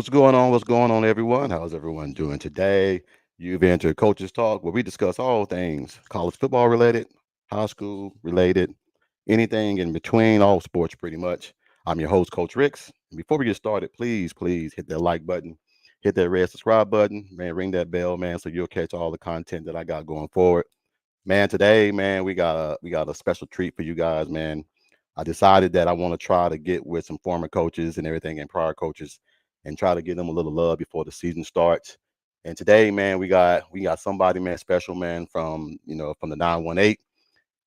What's going on? What's going on, everyone? How's everyone doing today? You've entered Coaches Talk, where we discuss all things college football related, high school related, anything in between, all sports pretty much. I'm your host, Coach Ricks. And before we get started, please hit that like button, hit that red subscribe button, man, ring that bell, man, so you'll catch all the content that I got going forward. Man, today, man, we got a special treat for you guys, man. I decided that I want to try to get with some former coaches and everything and prior coaches and try to give them a little love before the season starts. And today, man, we got somebody, man, special, man, from the 918.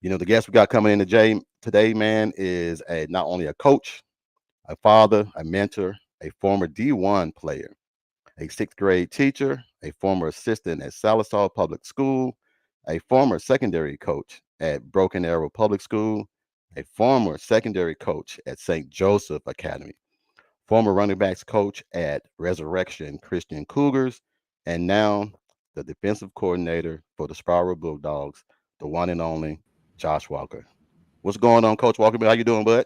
The guest we got coming in today, man, is a not only a coach, a father, a mentor, a former D1 player, a sixth grade teacher, a former assistant at Sallisaw Public School, a former secondary coach at Broken Arrow Public School, a former secondary coach at St. Joseph Academy, former running backs coach at Resurrection Christian Cougars, and now the defensive coordinator for the Spiral Bulldogs, the one and only Josh Walker. What's going on, Coach Walker? How you doing, bud?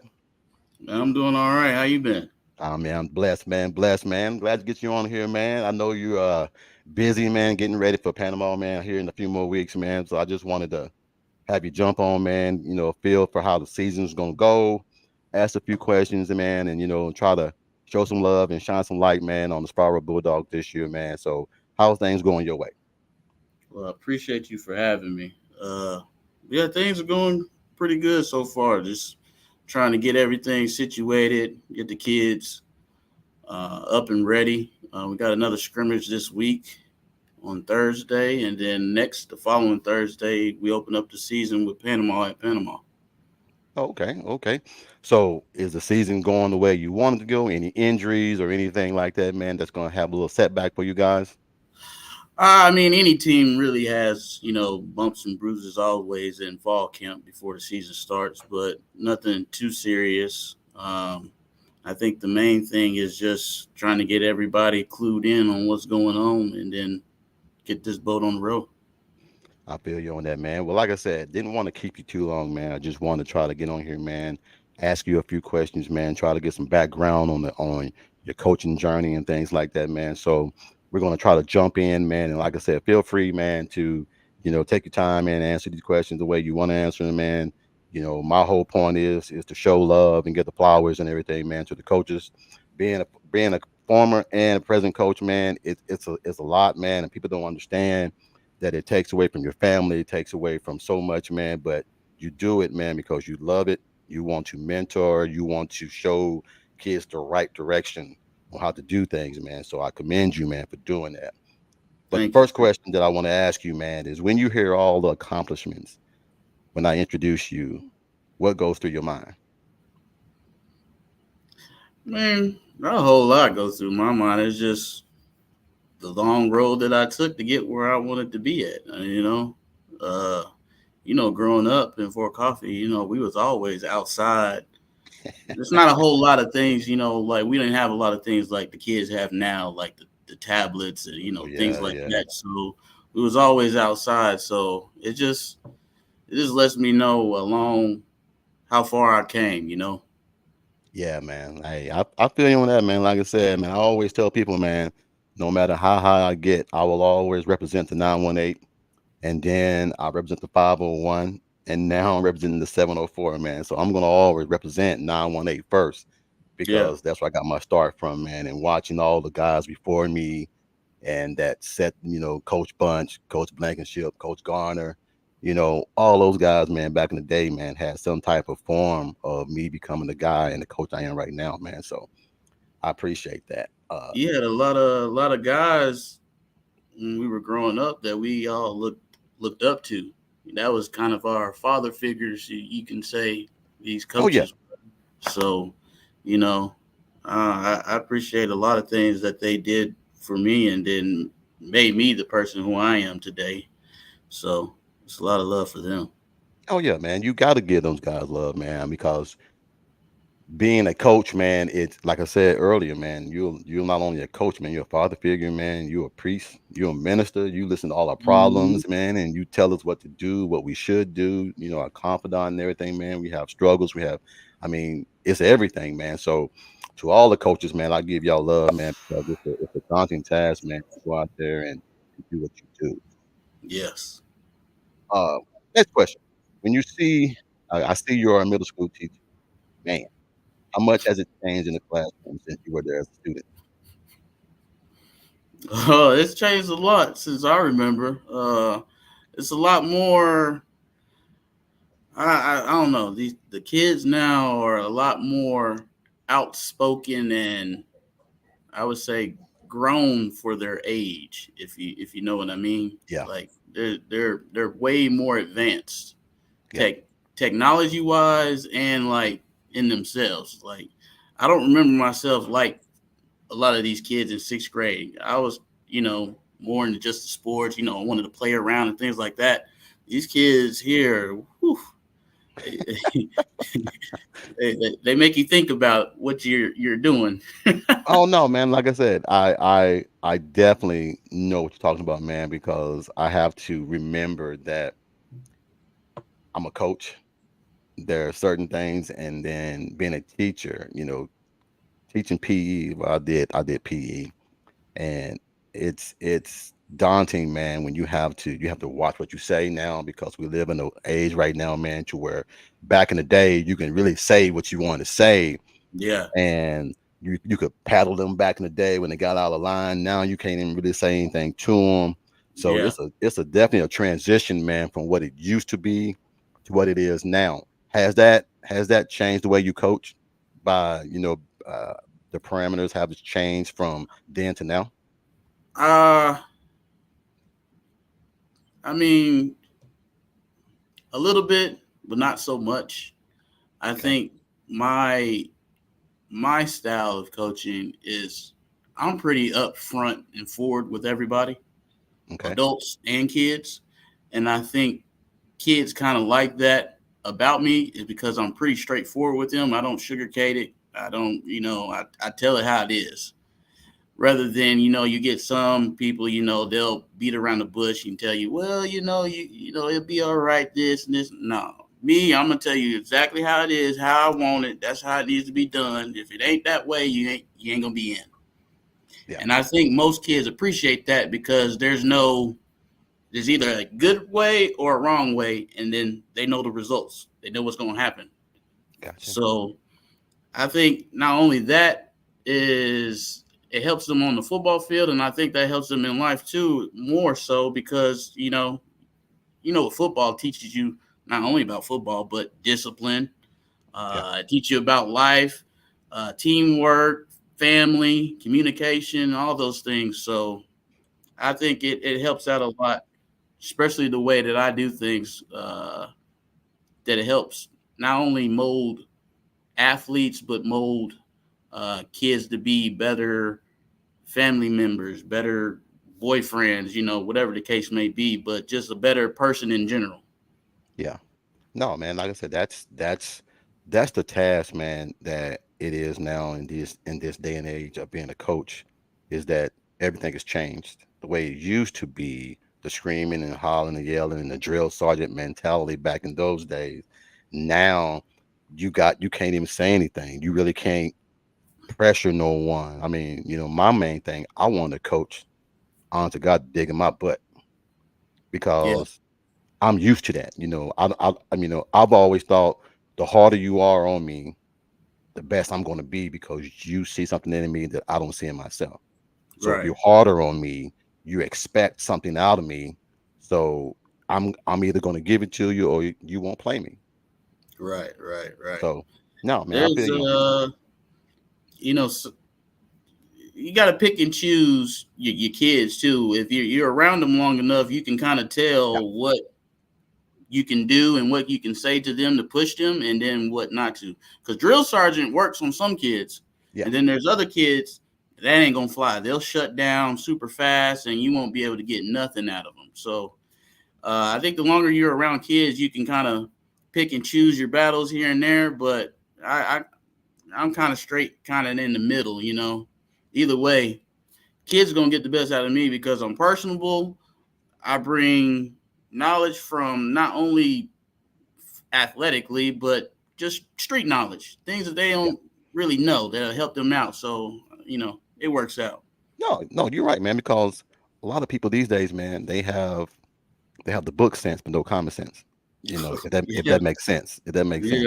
I'm doing all right. How you been? Man, I'm blessed, man. Blessed, man. Glad to get you on here, man. I know you're busy, man, getting ready for Panama, man, here in a few more weeks, man. So I just wanted to have you jump on, man, feel for how the season's gonna go, ask a few questions, man, and try to show some love and shine some light, man, on the Spiral Bulldog this year, man. So how's things going your way? Well, I appreciate you for having me. Yeah, things are going pretty good so far. Just trying to get everything situated, get the kids up and ready. We got another scrimmage this week on Thursday, and then the following Thursday, we open up the season with Panama at Panama. Okay, okay. So is the season going the way you wanted to go? Any injuries or anything like that, man, that's gonna have a little setback for you guys? I mean, any team really has, bumps and bruises always in fall camp before the season starts, but nothing too serious. I think the main thing is just trying to get everybody clued in on what's going on and then get this boat on the road. I feel you on that, man. Well, like I said, didn't want to keep you too long, man. I just wanted to try to get on here, man, ask you a few questions, man, try to get some background on your coaching journey and things like that, man. So we're gonna try to jump in, man. And like I said, feel free, man, to take your time and answer these questions the way you want to answer them, man. My whole point is to show love and get the flowers and everything, man, to the coaches. Being a former and a present coach, man, it's a lot, man, and people don't understand that it takes away from your family, it takes away from so much, man. But you do it, man, because you love it. You want to mentor, you want to show kids the right direction on how to do things, man. So I commend you, man, for doing that. But the Thank you. first question that I want to ask you, man, is when you hear all the accomplishments, when I introduce you, what goes through your mind? Man, not a whole lot goes through my mind. It's just the long road that I took to get where I wanted to be at. Uh, growing up in Fort Coffee, we was always outside. There's not a whole lot of things, like we didn't have a lot of things like the kids have now, like the tablets and Oh things yeah, like yeah. that. So we was always outside. So it just lets me know along how far I came. Yeah, man. Hey, I feel you on that, man. Like I said, man, I always tell people, man, no matter how high I get, I will always represent the 918, and then I represent the 501, and now I'm representing the 704, man. So I'm gonna always represent 918 first Yeah. because that's where I got my start from, man. And watching all the guys before me and that set, Coach Bunch, Coach Blankenship, Coach Garner, all those guys, man, back in the day, man, had some type of form of me becoming the guy and the coach I am right now, man. So I appreciate that. You had a lot of guys when we were growing up that we all looked up to. That was kind of our father figures, you can say, these Oh yeah. coaches. So, you know, I appreciate a lot of things that they did for me and then made me the person who I am today. So it's a lot of love for them. Oh yeah, man. You got to give those guys love, man, because being a coach, man, it's like I said earlier, man. You're not only a coach, man. You're a father figure, man. You're a priest. You're a minister. You listen to all our Mhm. problems, man, and you tell us what to do, what we should do. You know, our confidant and everything, man. We have struggles. We have, I mean, it's everything, man. So, to all the coaches, man, I give y'all love, man, because it's a daunting task, man, to go out there and do what you do. Yes. Uh, Next question: when you see, I see you're a middle school teacher, man. How much has it changed in the classroom since you were there as a student? It's changed a lot since I remember. It's a lot more. I don't know. The kids now are a lot more outspoken and I would say grown for their age. If you know what I mean. Yeah, Like they're way more advanced yeah, technology wise and like in themselves. Like I don't remember myself like a lot of these kids in sixth grade. I was, more into just the sports, I wanted to play around and things like that. These kids here, whew, they make you think about what you're doing. oh no, man. Like I said, I definitely know what you're talking about, man, because I have to remember that I'm a coach. There are certain things, and then being a teacher, teaching PE. Well, I did PE, and it's daunting, man, when you have to watch what you say now because we live in an age right now, man, to where back in the day you can really say what you want to say, Yeah, and you could paddle them back in the day when they got out of line. Now you can't even really say anything to them. So yeah. it's a definitely a transition, man, from what it used to be to what it is now. Has that changed the way you coach? By uh, the parameters have changed from then to now. Uh, I mean, a little bit, but not so much. I Okay. think my my style of coaching is I'm pretty upfront and forward with everybody, Okay. adults and kids. And I think kids kind of like that about me is because I'm pretty straightforward with them. I don't sugarcoat it. I don't, I tell it how it is. Rather than, you get some people, they'll beat around the bush and tell you, well, it'll be all right, this and this. No. Me, I'm gonna tell you exactly how it is, how I want it. That's how it needs to be done. If it ain't that way, you ain't gonna be in. Yeah. And I think most kids appreciate that because there's either a good way or a wrong way, and then they know the results. They know what's going to happen. Gotcha. So I think not only that is it helps them on the football field, and I think that helps them in life too, more so because what football teaches you not only about football but discipline, Yeah. teach you about life, teamwork, family, communication, all those things. So I think it helps out a lot, especially the way that I do things. That it helps not only mold athletes but mold kids to be better family members, better boyfriends, whatever the case may be, but just a better person in general. Yeah. No, man, like I said, that's the task, man, that it is now in this day and age of being a coach, is that everything has changed. The way it used to be, the screaming and hollering and yelling and the drill sergeant mentality back in those days. Now you can't even say anything. You really can't pressure no one. I mean, my main thing, I want to coach on to God digging my butt Yeah, because I'm used to that. I've always thought the harder you are on me, the best I'm going to be because you see something in me that I don't see in myself. So if right, you're harder on me, you expect something out of me. So I'm either going to give it to you or you won't play me. right. So no, man, I There's feel you. you know, you got to pick and choose your kids too. If you're around them long enough, you can kind of Yeah, tell what you can do and what you can say to them to push them, and then what not to. Because drill sergeant works on some kids, yeah, and then there's other kids that ain't gonna fly. They'll shut down super fast, and you won't be able to get nothing out of them. So I think the longer you're around kids, you can kind of pick and choose your battles here and there. But I I'm kind of straight, kind of in the middle. Either way, kids are gonna get the best out of me because I'm personable. I bring knowledge from not only athletically, but just street knowledge, things that they Yeah. don't really know that'll help them out. So it works out. No, no, you're right, man. Because a lot of people these days, man, they have the book sense but no common sense. If Yeah, that makes sense. If that makes sense,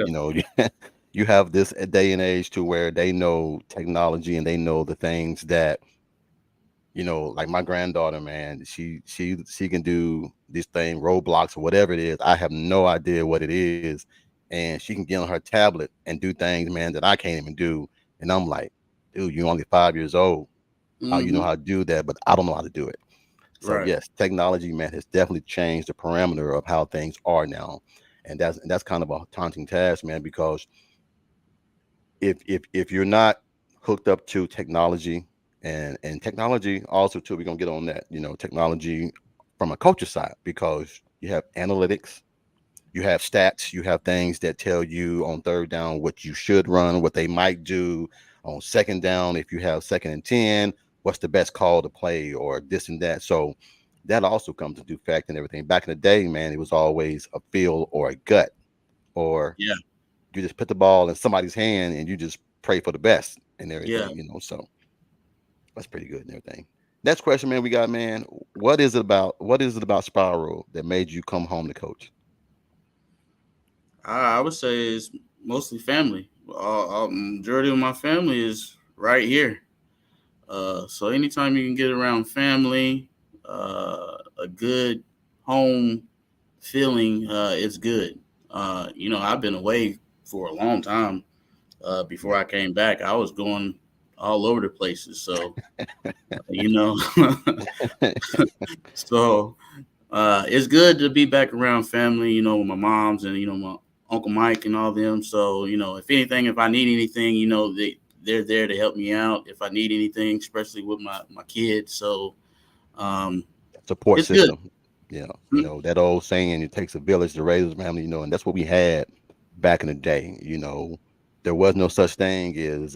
yeah, you have this day and age to where they know technology and they know the things that like my granddaughter, man, she can do this thing, Roblox or whatever it is. I have no idea what it is, and she can get on her tablet and do things, man, that I can't even do. And I'm like, dude, you're only 5 years old. How you know hmm how to do that, but I don't know how to do it. So right, yes, technology, man, has definitely changed the parameter of how things are now, and that's kind of a taunting task, man, because if you're not hooked up to technology and technology also too, we're gonna get on that, technology from a culture side because you have analytics, you have stats, you have things that tell you on third down what you should run, what they might do on second down. If you have second and 10, what's the best call to play or this and that. So that also comes into fact and everything. Back in the day, man, it was always a feel or a gut, or yeah, you just put the ball in somebody's hand and you just pray for the best and yeah. everything. So that's pretty good and everything. Next question, man, we got, man. What is it about Spiral that made you come home to coach? I would say it's mostly family. Majority of my family is right here. So anytime you can get around family, a good home feeling, it's good. I've been away for a long time. Before Yeah. I came back, I was going all over the places. So you know, so it's good to be back around family. With my moms and my uncle Mike and all them. So if anything, if I need anything, they're there to help me out. If I need anything, especially with my kids. So um, Support it's good. system. Yeah. That old saying, it takes a village to raise a family, and that's what we had back in the day. There was no such thing as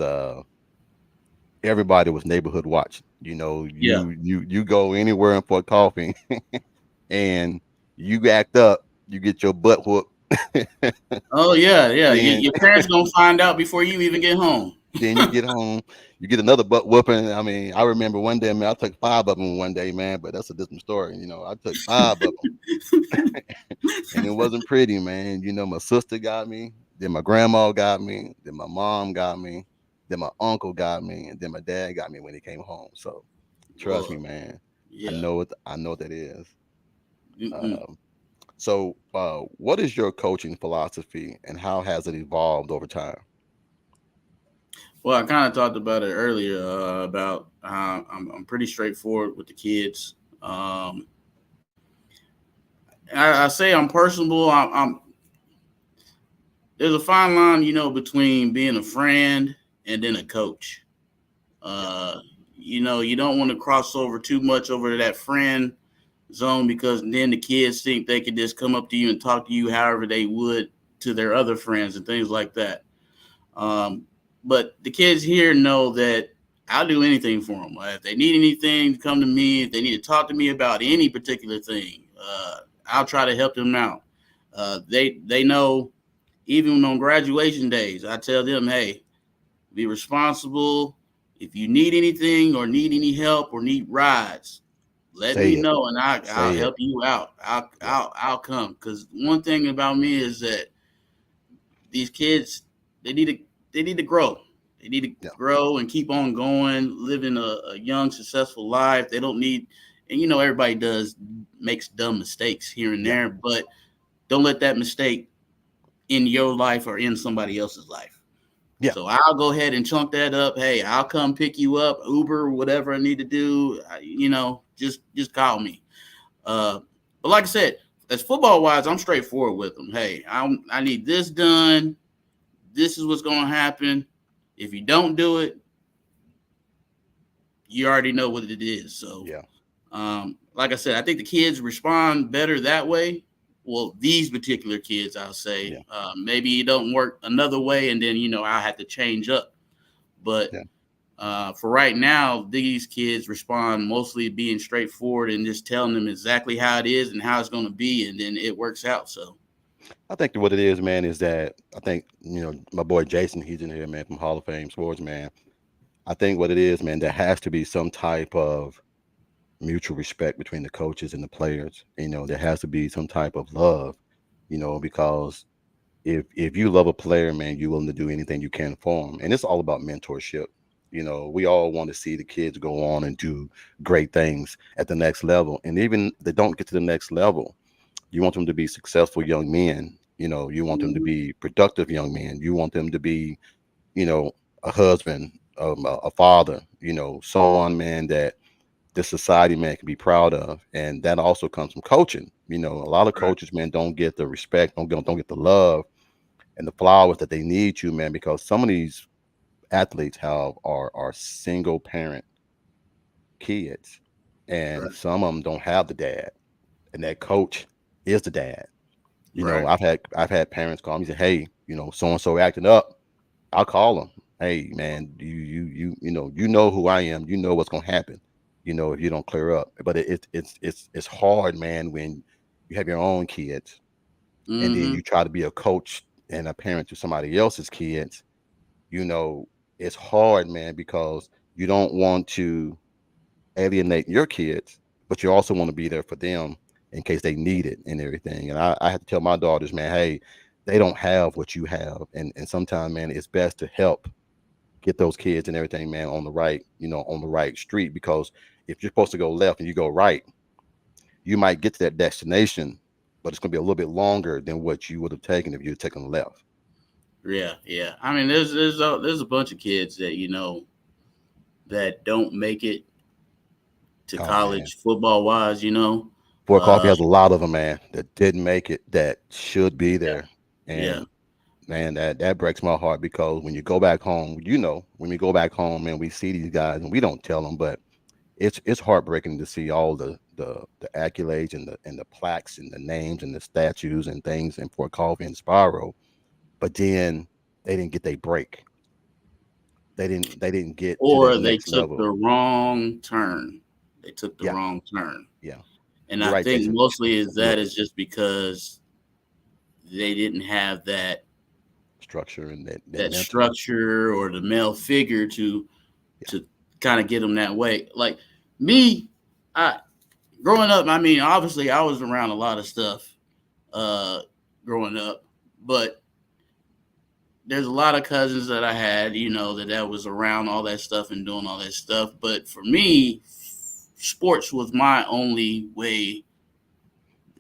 everybody was neighborhood watch. Yeah. You go anywhere for coffee and you act up, you get your butt whooped. Oh yeah, yeah. then Your parents gonna find out before you even get home. then you get home, you get another butt whooping. I mean, I remember one day, man, I took five of them one day, man, but that's a different story. I took five of them, and it wasn't pretty, man. My sister got me, then my grandma got me, then my mom got me, then my uncle got me, and then my dad got me when he came home. So trust me, Boy, man. I yeah. know it. I know what that is. Mm-mm. Um, so, what is your coaching philosophy, and how has it evolved over time? Well, I kind of talked about it earlier about how I'm pretty straightforward with the kids. Um, I say I'm personable. There's a fine line, between being a friend and then a coach. Yeah, Uh, you don't want to cross over too much over to that friend zone because then the kids think they can just come up to you and talk to you however they would to their other friends and things like that. Um, but the kids here know that I'll do anything for them. If they need anything, come to me. If they need to talk to me about any particular thing, I'll try to help them out. They know even on graduation days, I tell them, hey, be responsible. If you need anything or need any help or need rides, let say me it, know and I'll say it. help you out. I'll Yeah, I'll I'll come because one thing about me is that these kids they need to they need to grow. They need to yeah, grow and keep on going, living a young, successful life. They don't need, and everybody does makes dumb mistakes here and yeah, there, but don't let that mistake in your life or in somebody else's life. yeah, So I'll go ahead and chunk that up. Hey, I'll come pick you up, Uber, whatever I need to do. Just call me. But like I said, as football wise, I'm straightforward with them. Hey, I need this done. This is what's going to happen. If you don't do it, you already know what it is. So, yeah, like I said, I think the kids respond better that way. well, these particular kids, I'll say, Yeah, maybe it don't work another way, and then I have to change up. But yeah. for right now, these kids respond mostly being straightforward and just telling them exactly how it is and how it's going to be, and then it works out. So, I think that what it is, man, is that I think my boy Jason, he's in here, man, from Hall of Fame Sports, man. I think what it is, man, there has to be some type of mutual respect between the coaches and the players. There has to be some type of love, because if you love a player, man, you're willing to do anything you can for them. And it's all about mentorship. We all want to see the kids go on and do great things at the next level. And even if they don't get to the next level, you want them to be successful young men. You want them to mhm, be productive young men. You want them to be, you know, a husband, a father, someone, man, that the society, man, can be proud of. And that also comes from coaching. A lot of right, coaches, man, don't get the respect, don't get the love and the flowers that they need to, man, because some of these athletes are single parent kids, and right, some of them don't have the dad, and that coach is the dad. right. I've had parents call me and say, hey, so and so acting up. I'll call them. Hey, man, you know who I am. You know what's gonna happen. If you don't clear up. But it's hard, man, when you have your own kids and then Hmm. you try to be a coach and a parent to somebody else's kids. you know, it's hard, man, because you don't want to alienate your kids, but you also want to be there for them in case they need it and everything. And I have to tell my daughters, man, hey, they don't have what you have. And sometimes, man, it's best to help get those kids and everything, man, on the right street. Because if you're supposed to go left and you go right, you might get to that destination, but it's gonna be a little bit longer than what you would have taken if you had taken left. Yeah, yeah. I mean, there's a bunch of kids that that don't make it to Oh man. college football wise. Fort Coffee Uh, has a lot of them, man, that didn't make it that should be yeah, there. yeah. And man, that breaks my heart because when you go back home, when we go back home and we see these guys and we don't tell them, but it's heartbreaking to see all the accolades and the plaques and the names and the statues and things in Fort Coffee and Spiro, but then they didn't get their break. They didn't get to that Or they next took level. the wrong turn. They took the Yeah, wrong turn, yeah. and You're I right, think Jason. mostly is Yeah. that is just because they didn't have Structure and that that mental. structure or the male figure Yeah. to kind of get them that way. Like me, I growing up. I mean, obviously, I was around a lot of stuff uh, growing up, but there's a lot of cousins that I had, that was around all that stuff and doing all that stuff. But for me, sports was my only way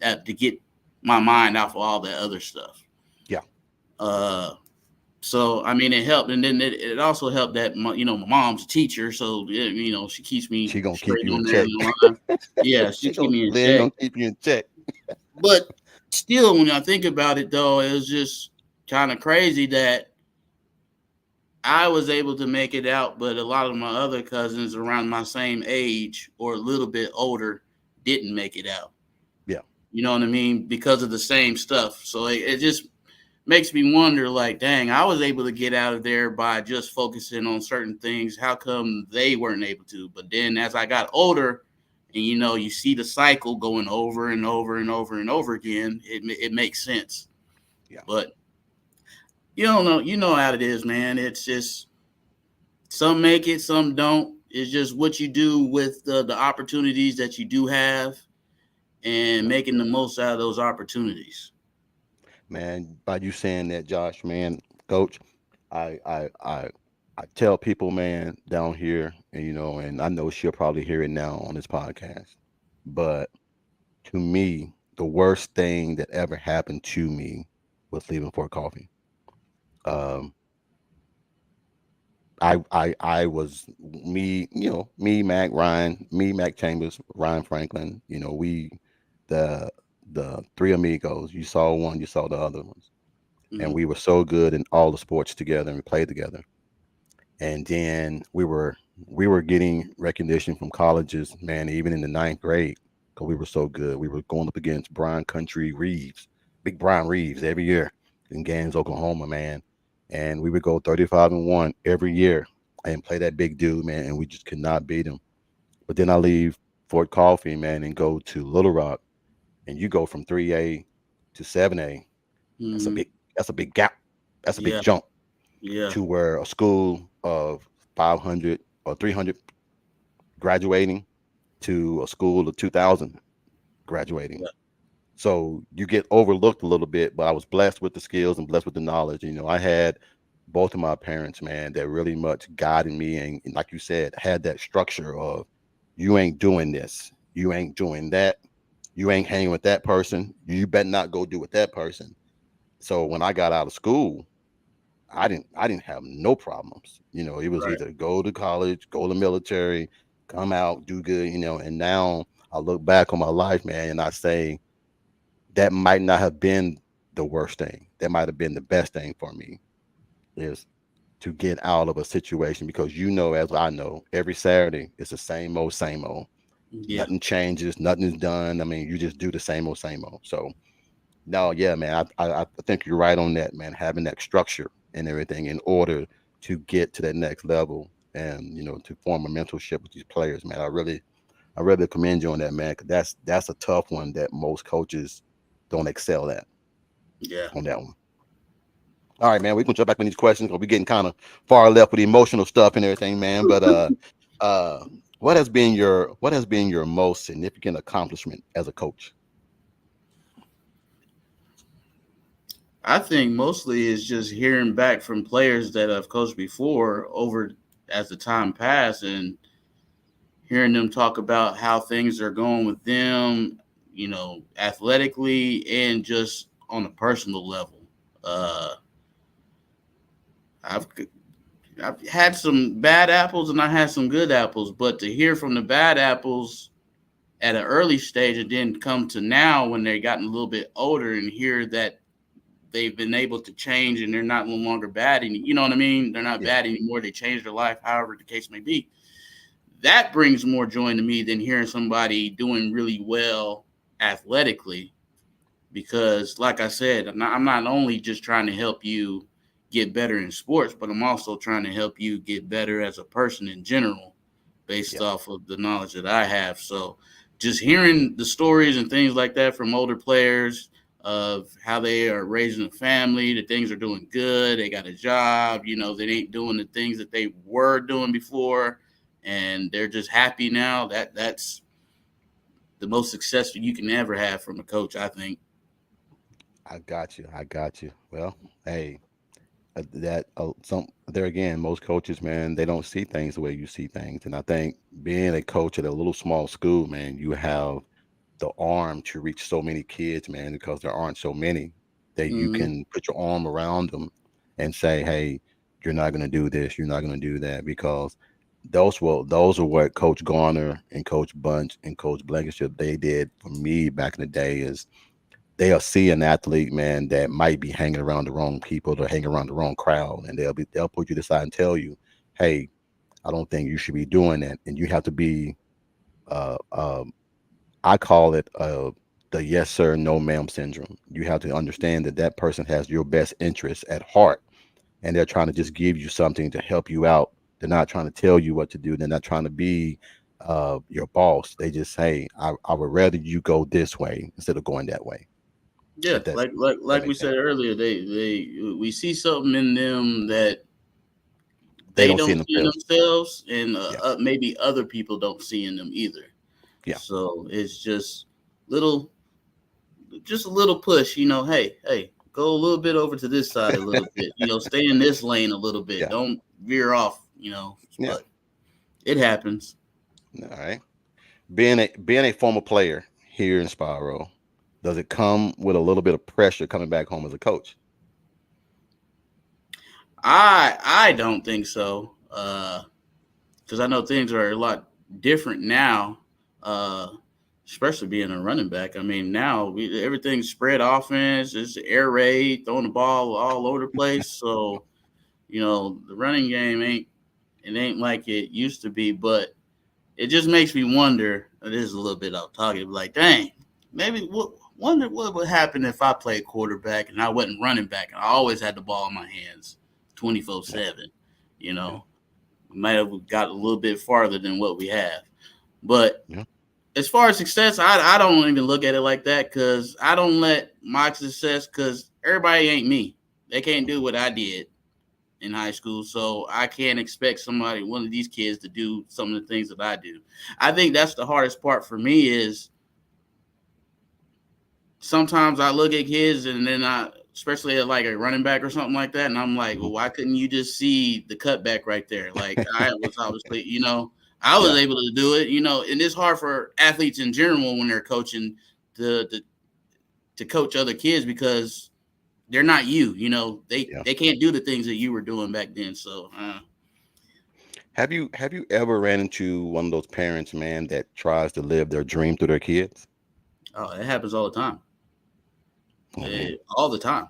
to get my mind off of all that other stuff. Yeah. Uh, so I mean, it helped, and then it also helped that my mom's a teacher, so she keeps me She gonna keep straight you in on there in check. the line. Yeah, she keep me in Lynn check. gonna keep you in check. But still, when I think about it, though, it was just kind of crazy that I was able to make it out, but a lot of my other cousins around my same age or a little bit older didn't make it out. Yeah. You know what I mean? Because of the same stuff. So it just makes me wonder, like, dang, I was able to get out of there by just focusing on certain things. How come they weren't able to? But then as I got older, and you see the cycle going over and over and over and over again, it makes sense. Yeah. But you don't know, how it is, man. It's just some make it, some don't. It's just what you do with the opportunities that you do have and Yeah. making the most out of those opportunities. Man, by you saying that, Josh, man, coach, I I I I tell people, man, down here, and I know she'll probably hear it now on this podcast. But to me, the worst thing that ever happened to me was leaving for coffee. Um, I was me, Mac Chambers, Ryan Franklin. The three amigos. You saw one, you saw the other ones, and Hmm. we were so good in all the sports together, and we played together. And then we were getting recognition from colleges, man, even in the ninth grade. because we were so good. We were going up against Brian Country Reeves, Big Brian Reeves every year in games, Oklahoma, man. And we would go 35-1 every year and play that big dude, man, and we just could not beat him. But then I leave Fort Coffee, man, and go to Little Rock, and you go from 3A to 7A. That's a Hmm. big that's a big gap. That's a big Yeah. jump Yeah. to where a school of 500 or 300 graduating to a school of 2,000 graduating. Yeah. So you get overlooked a little bit, but I was blessed with the skills and blessed with the knowledge. I had both of my parents, man, that really much guided me. And like you said, had that structure of you ain't doing this, you ain't doing that, you ain't hanging with that person, you better not go do with that person. So when I got out of school, I didn't have no problems. It was Right. either go to college, go to military, come out, do good, and now I look back on my life, man, and I say that might not have been the worst thing. That might have been the best thing for me is to get out of a situation because as I know, every Saturday it's the same old, same old. Yeah. Nothing changes, nothing is done. I mean, you just do the same old, same old. So no, yeah, man, I think you're right on that, man. Having that structure and everything in order to get to that next level and to form a mentorship with these players, man. I really commend you on that, man. 'Cause that's a tough one that most coaches don't excel at Yeah. on that one. All right, man. We can jump back on these questions because we're getting kind of far left with the emotional stuff and everything, man. But uh, what has been your most significant accomplishment as a coach? I think mostly is just hearing back from players that I've coached before over as the time passed and hearing them talk about how things are going with them, athletically and just on a personal level. Uh, I've I've had some bad apples and I had some good apples, but to hear from the bad apples at an early stage and then come to now when they've gotten a little bit older and hear that they've been able to change and they're not no longer bad you know what I mean? They're not Yeah, bad anymore. They changed their life, however the case may be. That brings more joy to me than hearing somebody doing really well athletically. Because, like I said, I'm not only just trying to help you get better in sports, but I'm also trying to help you get better as a person in general, based yeah, off of the knowledge that I have. So, just hearing the stories and things like that from older players of how they are raising a family, that things are doing good, they got a job, they ain't doing the things that they were doing before, and they're just happy now. That's the most successful you can ever have from a coach, I think. I got you. I got you. Well, hey, that some there again, most coaches, man, they don't see things the way you see things, and I think being a coach at a little small school, man, you have the arm to reach so many kids, man, because there aren't so many that you Hmm. can put your arm around them and say, "Hey, you're not going to do this. You're not going to do that," because those are what Coach Garner and Coach Bunch and Coach Blankenship they did for me back in the day. Is they'll see an athlete, man, that might be hanging around the wrong people or hanging around the wrong crowd, and they'll put you to the side and tell you, "Hey, I don't think you should be doing that," and you have to be uh, um, I call it the yes sir, no ma'am syndrome. You have to understand that that person has your best interests at heart, and they're trying to just give you something to help you out. They're not trying to tell you what to do. They're not trying to be your boss. They just say, I would rather you go this way instead of going that way." Yeah, If that like makes we sense. said earlier, they we see something in them that They they don't see don't in see in themselves. themselves, and Yeah, maybe other people don't see in them either. yeah, So it's little, just a little push. Hey, go a little bit over to this side a little bit. Stay in this lane a little bit. yeah, Don't veer off. yeah. But it happens. All right. Being a former player here in Spyro, does it come with a little bit of pressure coming back home as a coach? I don't think so. Because I know things are a lot different now, uh, especially being a running back. I mean, now everything's spread offense, it's air raid, throwing the ball all over the place. So the running game ain't like it used to be, but it just makes me wonder it is a little bit off target. Like, dang, maybe wonder what would happen if I played quarterback and I wasn't running back and I always had the ball in my hands 24/7. You yeah, know, we might have got a little bit farther than what we have. But yeah, as far as success, I don't even look at it like that because I don't let my success because everybody ain't me. They can't do what I did in high school, so I can't expect somebody, one of these kids, to do some of the things that I do. I think that's the hardest part for me is sometimes I look at kids and then especially at like a running back or something like that, and I'm like, mhm. well, why couldn't you just see the cutback right there? Like I was obviously, I was Yeah, able to do it, and it's hard for athletes in general when they're coaching to to, to coach other kids because they're not you. They yeah. they can't do the things that you were doing back then. So, Have you ever ran into one of those parents, man, that tries to live their dream through their kids? oh, it happens all the time, Oh man, all the time.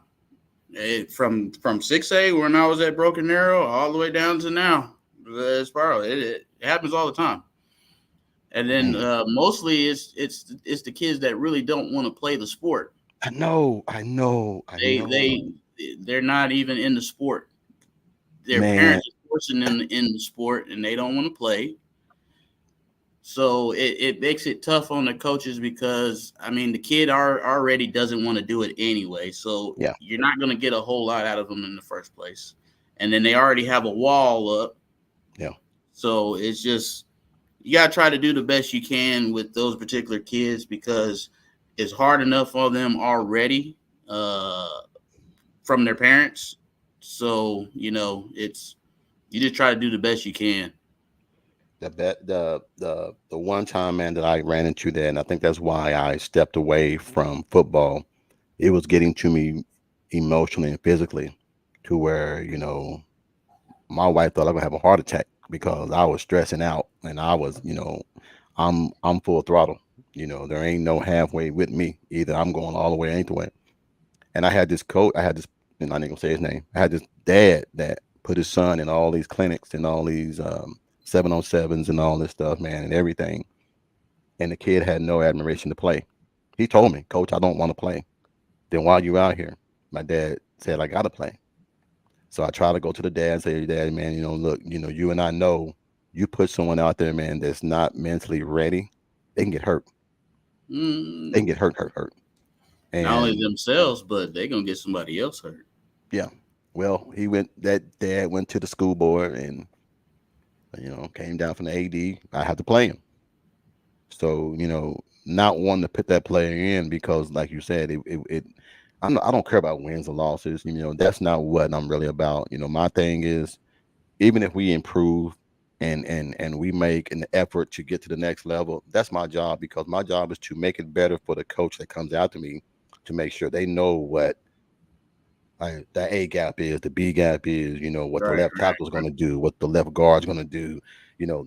From 6A when I was at Broken Arrow all the way down to now. Spiral. It happens all the time. And then man. mostly it's the kids that really don't want to play the sport. I know, I know, I They know, they they're not even in the sport. Their man. parents are forcing them in the sport and they don't want to play. So it makes it tough on the coaches because I mean the kid already doesn't want to do it anyway. So Yeah, you're not going to get a whole lot out of them in the first place. And then they already have a wall up. yeah. So it's just you gotta try to do the best you can with those particular kids because it's hard enough for them already uh, from their parents. So it's you just try to do the best you can. The one time, man, that I ran into that, and I think that's why I stepped away from football. It was getting to me emotionally and physically, to where my wife thought I was gonna have a heart attack because I was stressing out, and I was, I'm full throttle. There ain't no halfway with me. Either I'm going all the way or ain't the way. And I had this coach. I had this, and I ain't gonna say his name. I had this dad that put his son in all these clinics and all these 7-on-7s and all this stuff, man, and everything. And the kid had no admiration to play. He told me, Coach, I don't want to play. Then while you out here, my dad said I gotta play. So I try to go to the dad and say, Dad, man, look, you and I know you put someone out there, man, that's not mentally ready, they can get hurt. They can Mm, get hurt, hurt, hurt. not only And themselves, but they're gonna get somebody else hurt. yeah, well, that dad went to the school board and, came down from the AD. I had to play him. So, not wanting to put that player in because, like you said, I don't care about wins or losses. That's not what I'm really about. My thing is, even if we improve and we make an effort to get to the next level, that's my job because my job is to make it better for the coach that comes out to me to make sure they know what the A gap is, the B gap is, what the Right, left tackle is going to do, what the left guard's going to do.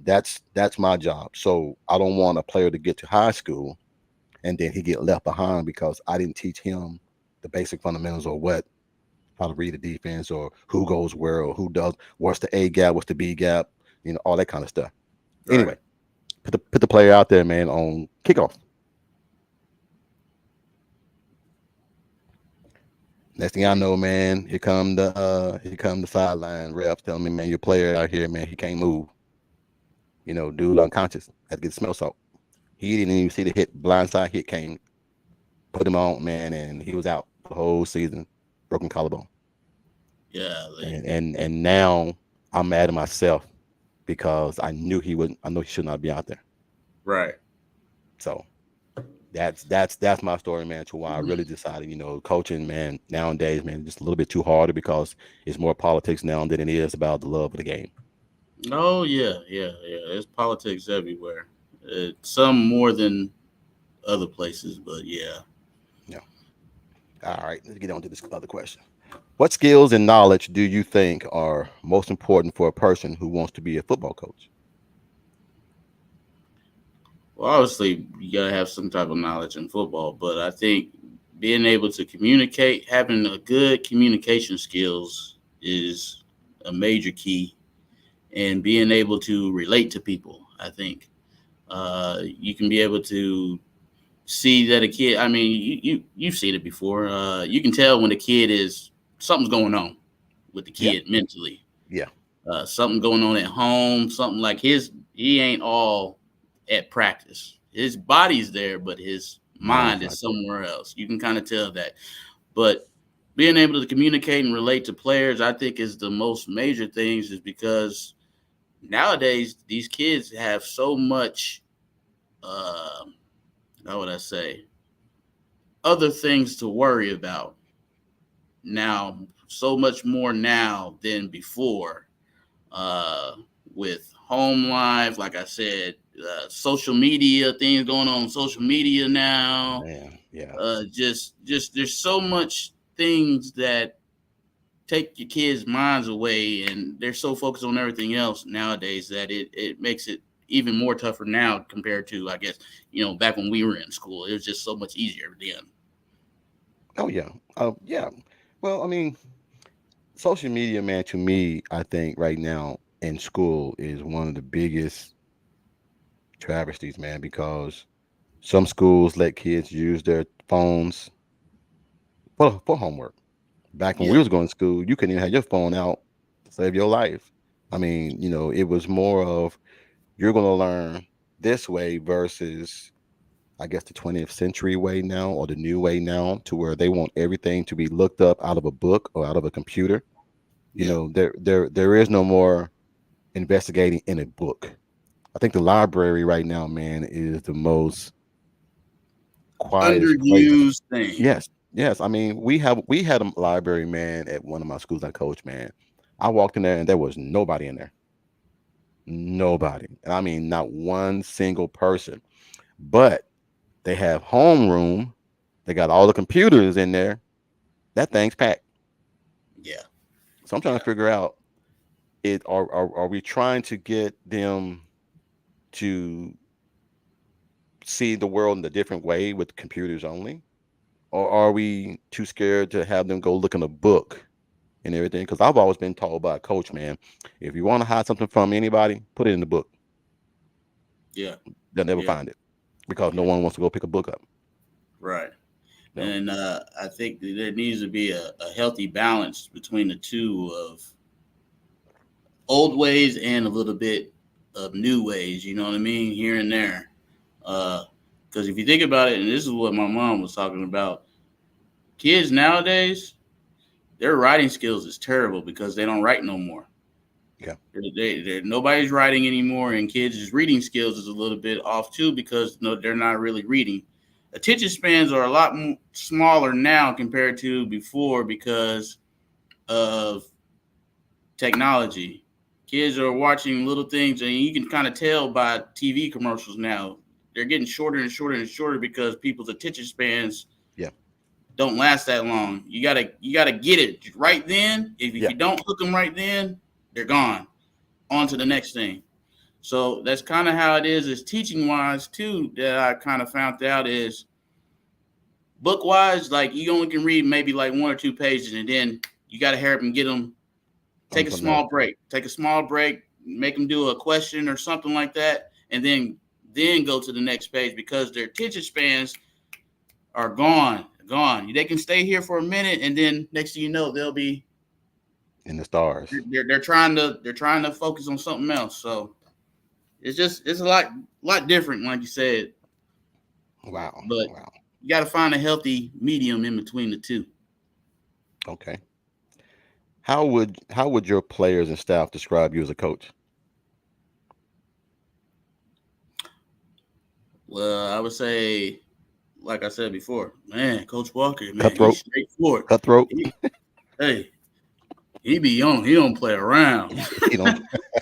That's my job. So I don't want a player to get to high school and then he get left behind because I didn't teach him the basic fundamentals or how to read the defense or who goes where or who does what's the A gap, what's the B gap, all that kind of stuff. right, Anyway, put the player out there, man, on kickoff. Next thing I know, man, here come the sideline refs telling me, man, your player out here, man, he can't move. Dude unconscious. Had to get smell salt. He didn't even see the hit. Blindside hit came, put him on, man, and he was out the whole season, broken collarbone. yeah, And now I'm mad at myself because I knew he wouldn't. I know he should not be out there. right. So that's my story, man. To why I really decided, coaching, man, nowadays, man, just a little bit too hard because it's more politics now than it is about the love of the game. Oh yeah, yeah, yeah. There's politics everywhere. Some more than other places, but yeah. Yeah. All right, let's get on to this other question. What skills and knowledge do you think are most important for a person who wants to be a football coach? Well, obviously, you gotta have some type of knowledge in football, but I think being able to communicate, having a good communication skills is a major key, and being able to relate to people. I think You can be able to see that a kid. I mean, you've seen it before. You can tell when a kid is something's going on with the Yeah. kid mentally. Yeah. Something going on at home. Something like he ain't all at practice. His body's there, but his Mine is mind not is there. somewhere else. You can kind of tell that. But being able to communicate and relate to players, I think, is the most major things. Is because nowadays these kids have so much. Uh, how would I say? Other things to worry about now, so much more now than before. Uh, with home life, like I said, social media things going on social media now. Man, yeah. Just there's so much things that take your kids' minds away, and they're so focused on everything else nowadays that it makes it even more tougher now compared to, I guess, back when we were in school. It was just so much easier then. Oh yeah. Yeah. Well, I mean, social media, man, to me, I think right now in school is one of the biggest travesties, man, because some schools let kids use their phones for homework. Back when we Yeah, was going to school, you couldn't even have your phone out to save your life. I mean, it was more of you're going to learn this way versus, I guess, the 20th century way now or the new way now, to where they want everything to be looked up out of a book or out of a computer. yeah. There is no more investigating in a book. I think the library right now, man, is the most quietest place. Underused thing. Yes, yes. I mean, we had a library, man, at one of my schools I coached, man. I walked in there and there was nobody in there. Nobody. And I mean not one single person. But they have homeroom. They got all the computers in there. That thing's packed. Yeah, So I'm trying yeah, to figure out, are we trying to get them to see the world in a different way with computers only? Or are we too scared to have them go look in a book and everything? Because I've always been told by a coach, man, if you want to hide something from anybody, put it in the book. yeah, They'll never yeah, find it because no yeah. one wants to go pick a book up. Right. No. And I think that there needs to be a healthy balance between the two of old ways and a little bit of new ways. You know what I mean? Here and there. Because if you think about it, and this is what my mom was talking about, kids nowadays, their writing skills is terrible because they don't write no more. Yeah. Nobody's writing anymore, and kids' reading skills is a little bit off too because no, they're not really reading. Attention spans are a lot smaller now compared to before because of technology. Kids are watching little things, and you can kind of tell by TV commercials now. They're getting shorter and shorter and shorter because people's attention spans Yeah. don't last that long. You gotta get it right then. If Yeah. you don't hook them right then, they're gone. On to the next thing. So that's kind of how it is teaching wise too. That I kind of found out is book wise, like you only can read maybe like one or two pages, and then you got to hurry up and get them. On Take to a something else. small break. Take a small break. Make them do a question or something like that, and then go to the next page because their attention spans are gone. Gone. They can stay here for a minute, and then next thing you know, they'll be In the stars. they're trying to focus on something else. So it's a lot different, like you said. Wow. But Wow. you got to find a healthy medium in between the two. Okay. How would your players and staff describe you as a coach? Well, I would say, like I said before, man, Coach Walker, man, he's Cutthroat? straightforward. Cutthroat? He, hey, he be on. He don't play around. You know,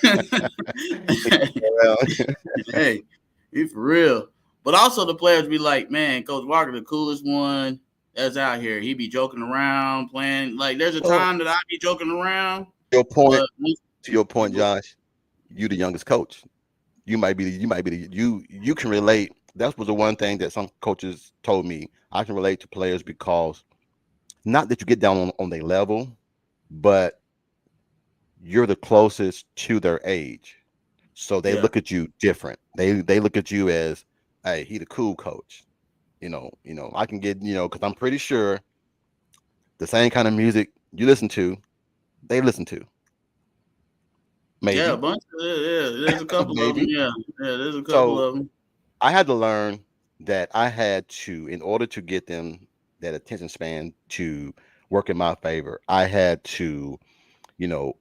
he don't play around. Hey, he for real. But also the players be like, man, Coach Walker, the coolest one that's out here. He be joking around, playing. Like, there's a Well, time that I be joking around, your point but to your point, Josh, you the youngest coach. You can relate. That was the one thing that some coaches told me. I can relate to players because not that you get down on their level, but you're the closest to their age. So they yeah, look at you different. They look at you as, hey, he the cool coach. I can get, because I'm pretty sure the same kind of music you listen to, they listen to. Yeah, a Maybe, bunch. Yeah, there's a couple of them. maybe. Yeah, yeah, there's a couple So of them. I had to learn that I had to, in order to get them that attention span to work in my favor, I had to, you know,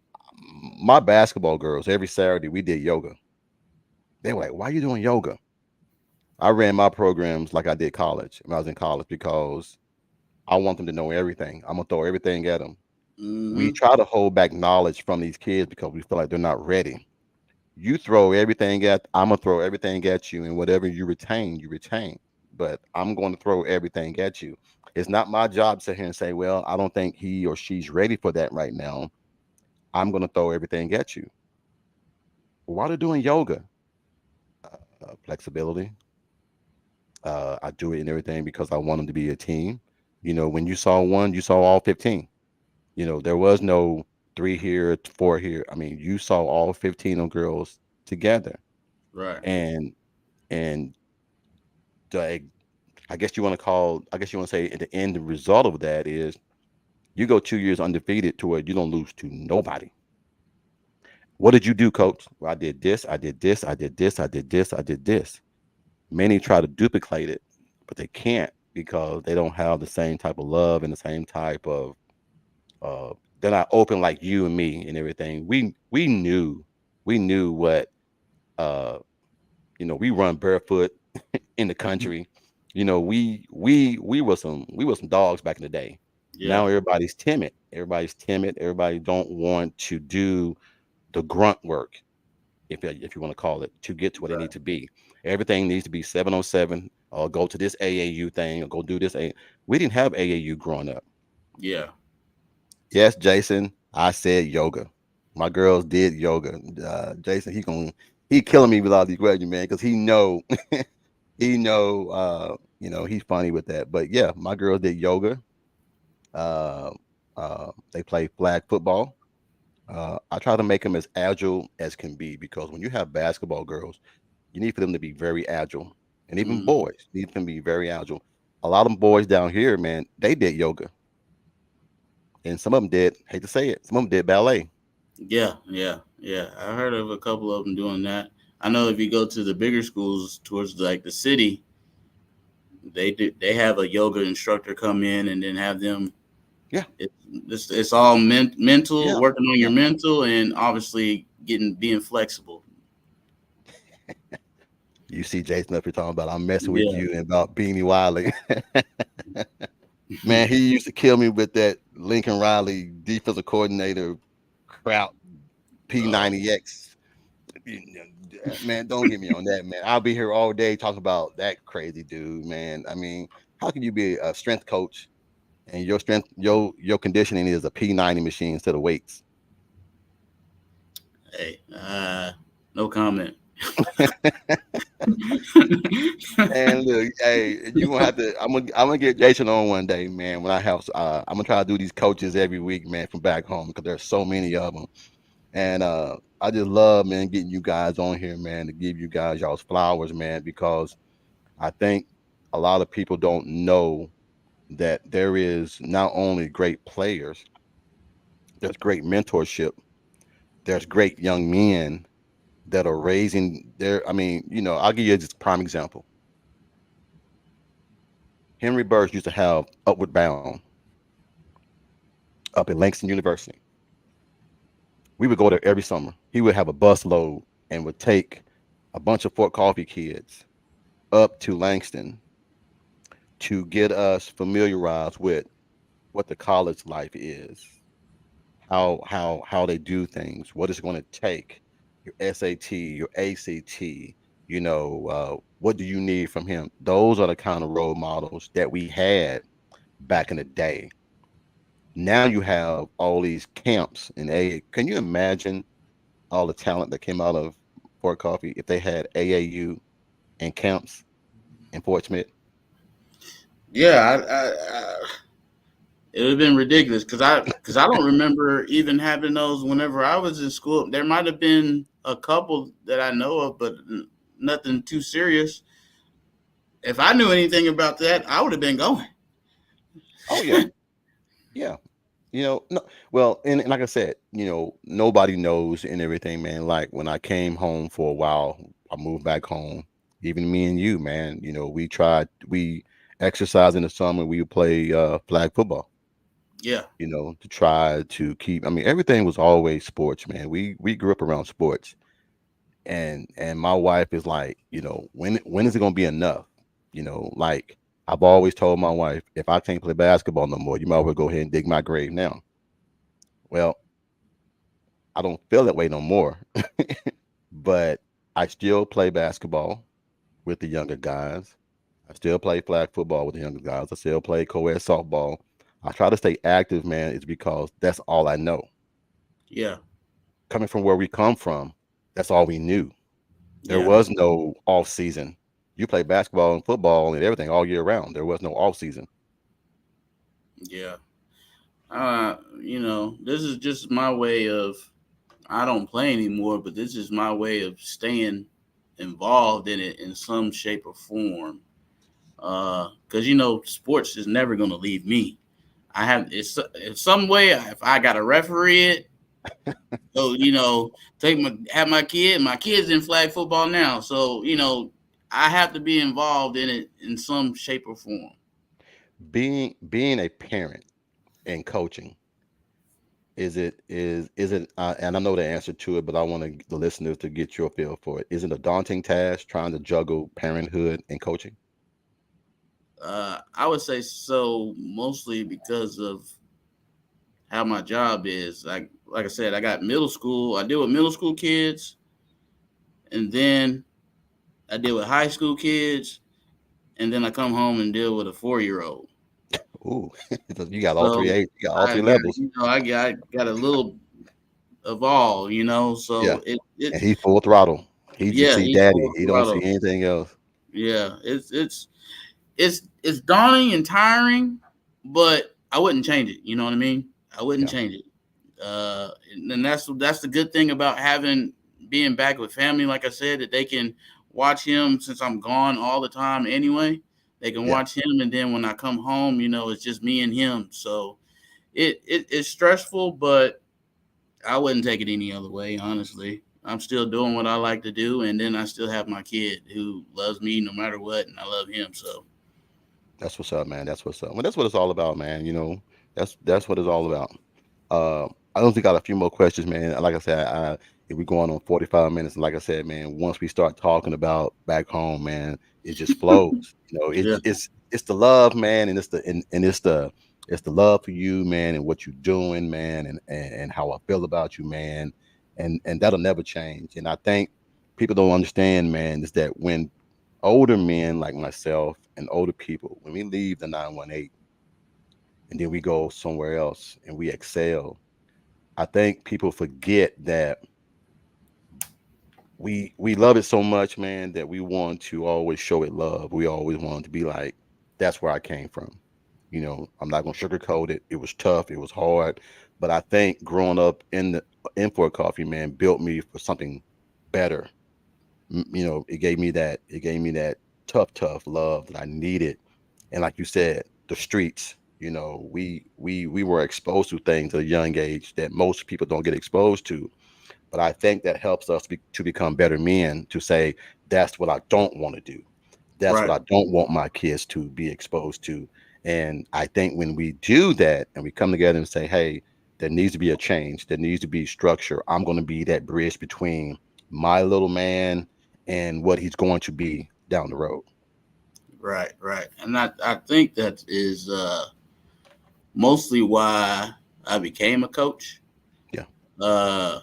my basketball girls every Saturday we did yoga. They were like, "Why are you doing yoga?" I ran my programs like I did college when I was in college because I want them to know everything. I'm gonna throw everything at them. We Hmm. try to hold back knowledge from these kids because we feel like they're not ready. You throw everything at, I'm gonna throw everything at you, and whatever you retain, you retain. But I'm going to throw everything at you. It's not my job to sit here and say, well, I don't think he or she's ready for that right now. I'm going to throw everything at you. While they're doing yoga, flexibility, I do it and everything because I want them to be a team. When you saw one, you saw all 15. There was no three here, four here. I mean, you saw all 15 of girls together. Right. And and the I guess you want to say at the end, the result of that is you go 2 years undefeated to where you don't lose to nobody. What did you do, coach? Well, I did this, I did this, I did this, I did this, I did this. Many try to duplicate it, but they can't because they don't have the same type of love and the same type of they're not open like you and me and everything. We knew what uh we run barefoot in the country. We were some dogs back in the day. Yeah. Now everybody's timid. Everybody's timid. Everybody don't want to do the grunt work, if you want to call it, to get to where they Right. need to be. Everything needs to be 707 or go to this AAU thing or go do this. We didn't have AAU growing up. Yeah. Yes, Jason, I said yoga. My girls did yoga. Jason, he killing me with all these questions, man, because he's funny with that. But yeah, my girls did yoga. Uh, they play flag football. I try to make them as agile as can be because when you have basketball girls, you need for them to be very agile, and even Hmm. boys need them to be very agile. A lot of them boys down here, man, they did yoga, and some of them did. Hate to say it, some of them did ballet. Yeah. Yeah. Yeah. I heard of a couple of them doing that. I know if you go to the bigger schools towards like the city, they have a yoga instructor come in and then have them. Yeah, It's all mental, yeah, working on your yeah. mental, and obviously getting being flexible. You see Jason up here talking about I'm messing with Yeah. you and about Beanie Wiley. Man, he used to kill me with that Lincoln Riley defensive coordinator crowd Oh, P90X. Man, don't get me on that, man. I'll be here all day talking about that crazy dude, man. I mean, how can you be a strength coach and your conditioning is a P90 machine instead of weights? hey, no comment. And look, hey, you gonna have to. I'm gonna get Jason on one day, man. When I have, I'm gonna try to do these coaches every week, man, from back home because there's so many of them. And I just love, man, getting you guys on here, man, to give you guys y'all's flowers, man, because I think a lot of people don't know that there is not only great players, there's great mentorship, there's great young men that are raising their. I mean, I'll give you just a prime example. Henry Burris used to have Upward Bound up at Langston University. We would go there every summer. He would have a bus load and would take a bunch of Fort Coffee kids up to Langston to get us familiarized with what the college life is, how they do things, what it's going to take, your SAT, your ACT, what do you need from him? Those are the kind of role models that we had back in the day. Now you have all these camps and a. Can you imagine all the talent that came out of Fort Coffee if they had AAU and camps in Fort Smith? Yeah, it would have been ridiculous because I don't remember even having those whenever I was in school. There might have been a couple that I know of, but nothing too serious. If I knew anything about that, I would have been going. Oh yeah, yeah. No, well, and like I said, nobody knows and everything, man. Like when I came home for a while, I moved back home. Even me and you, man. We exercise in the summer. We would play flag football. Yeah, To try to keep. I mean, everything was always sports, man. We grew up around sports, and my wife is like, when is it gonna be enough? Like I've always told my wife, if I can't play basketball no more, you might as well go ahead and dig my grave now. Well, I don't feel that way no more. But I still play basketball with the younger guys. I still play flag football with the younger guys. I still play co-ed softball. I try to stay active, man, is because that's all I know. yeah, Coming from where we come from, that's all we knew. There yeah, was no off season. You play basketball and football and everything all year round. There was no off season. yeah. This is just my way of. I don't play anymore, but this is my way of staying involved in it in some shape or form. Because sports is never gonna leave me. I have it's in some way if I got to referee it. So take my have my kid. My kid's in flag football now, so I have to be involved in it in some shape or form. Being a parent and coaching, is it and I know the answer to it, but I want the listeners to get your feel for it. Is it a daunting task trying to juggle parenthood and coaching? I would say so, mostly because of how my job is. Like I said, I got middle school. I deal with middle school kids, and then I deal with high school kids, and then I come home and deal with a 4-year-old. Ooh, you got all three So age, you got all I three got levels. I got a little of all. Yeah, So and it's he's full throttle. He just yeah, see he's daddy. full He don't see throttle. anything else. Yeah, it's daunting and tiring, but I wouldn't change it. You know what I mean? I wouldn't Yeah, change it. And that's the good thing about having being back with family. Like I said, that they can watch him since I'm gone all the time anyway. They can yeah. watch him, and then when I come home, it's just me and him. So it's stressful, but I wouldn't take it any other way. Honestly, I'm still doing what I like to do, and then I still have my kid who loves me no matter what, and I love him. So That's what's up, man. That's what's up. Well, that's what it's all about, man. That's what it's all about. I don't think I got a few more questions, man. Like I said, if we're going on 45 minutes, and like I said, man, once we start talking about back home, man, it just flows. yeah, It's the love, man, and it's the love for you, man, and what you're doing, man, and how I feel about you, man, and that'll never change. And I think people don't understand, man, is that when older men like myself and older people, when we leave the 918 and then we go somewhere else and we excel, I think people forget that we love it so much, man, that we want to always show it love. We always want to be like, that's where I came from. I'm not gonna sugarcoat it. It was tough, it was hard, but I think growing up in Fort Coffee, man, built me for something better. It gave me that tough love that I needed. And like you said, the streets, we were exposed to things at a young age that most people don't get exposed to. But I think that helps us to become better men, to say, that's what I don't want to do. That's what right, I don't want my kids to be exposed to. And I think when we do that and we come together and say, hey, there needs to be a change, there needs to be structure. I'm going to be that bridge between my little man and what he's going to be down the road. right. And I think that is mostly why I became a coach. Yeah. Uh,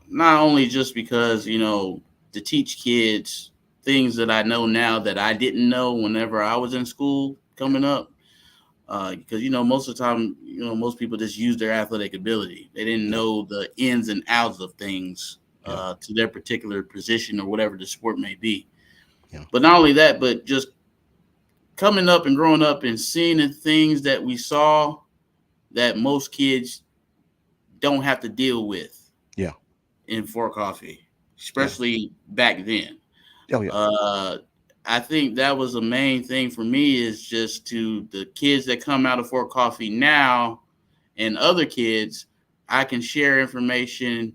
Not only just because to teach kids things that I know now that I didn't know whenever I was in school Yeah. coming up. Because most of the time, most people just use their athletic ability. They didn't Yeah. know the ins and outs of things Yeah. to their particular position or whatever the sport may be. Yeah. But not only that, but just coming up and growing up and seeing the things that we saw that most kids don't have to deal with Yeah. in Fort Coffee, Yeah. especially back then. Oh yeah. Uh, I think that was the main thing for me is just to the kids that come out of Fort Coffee now and other kids, I can share information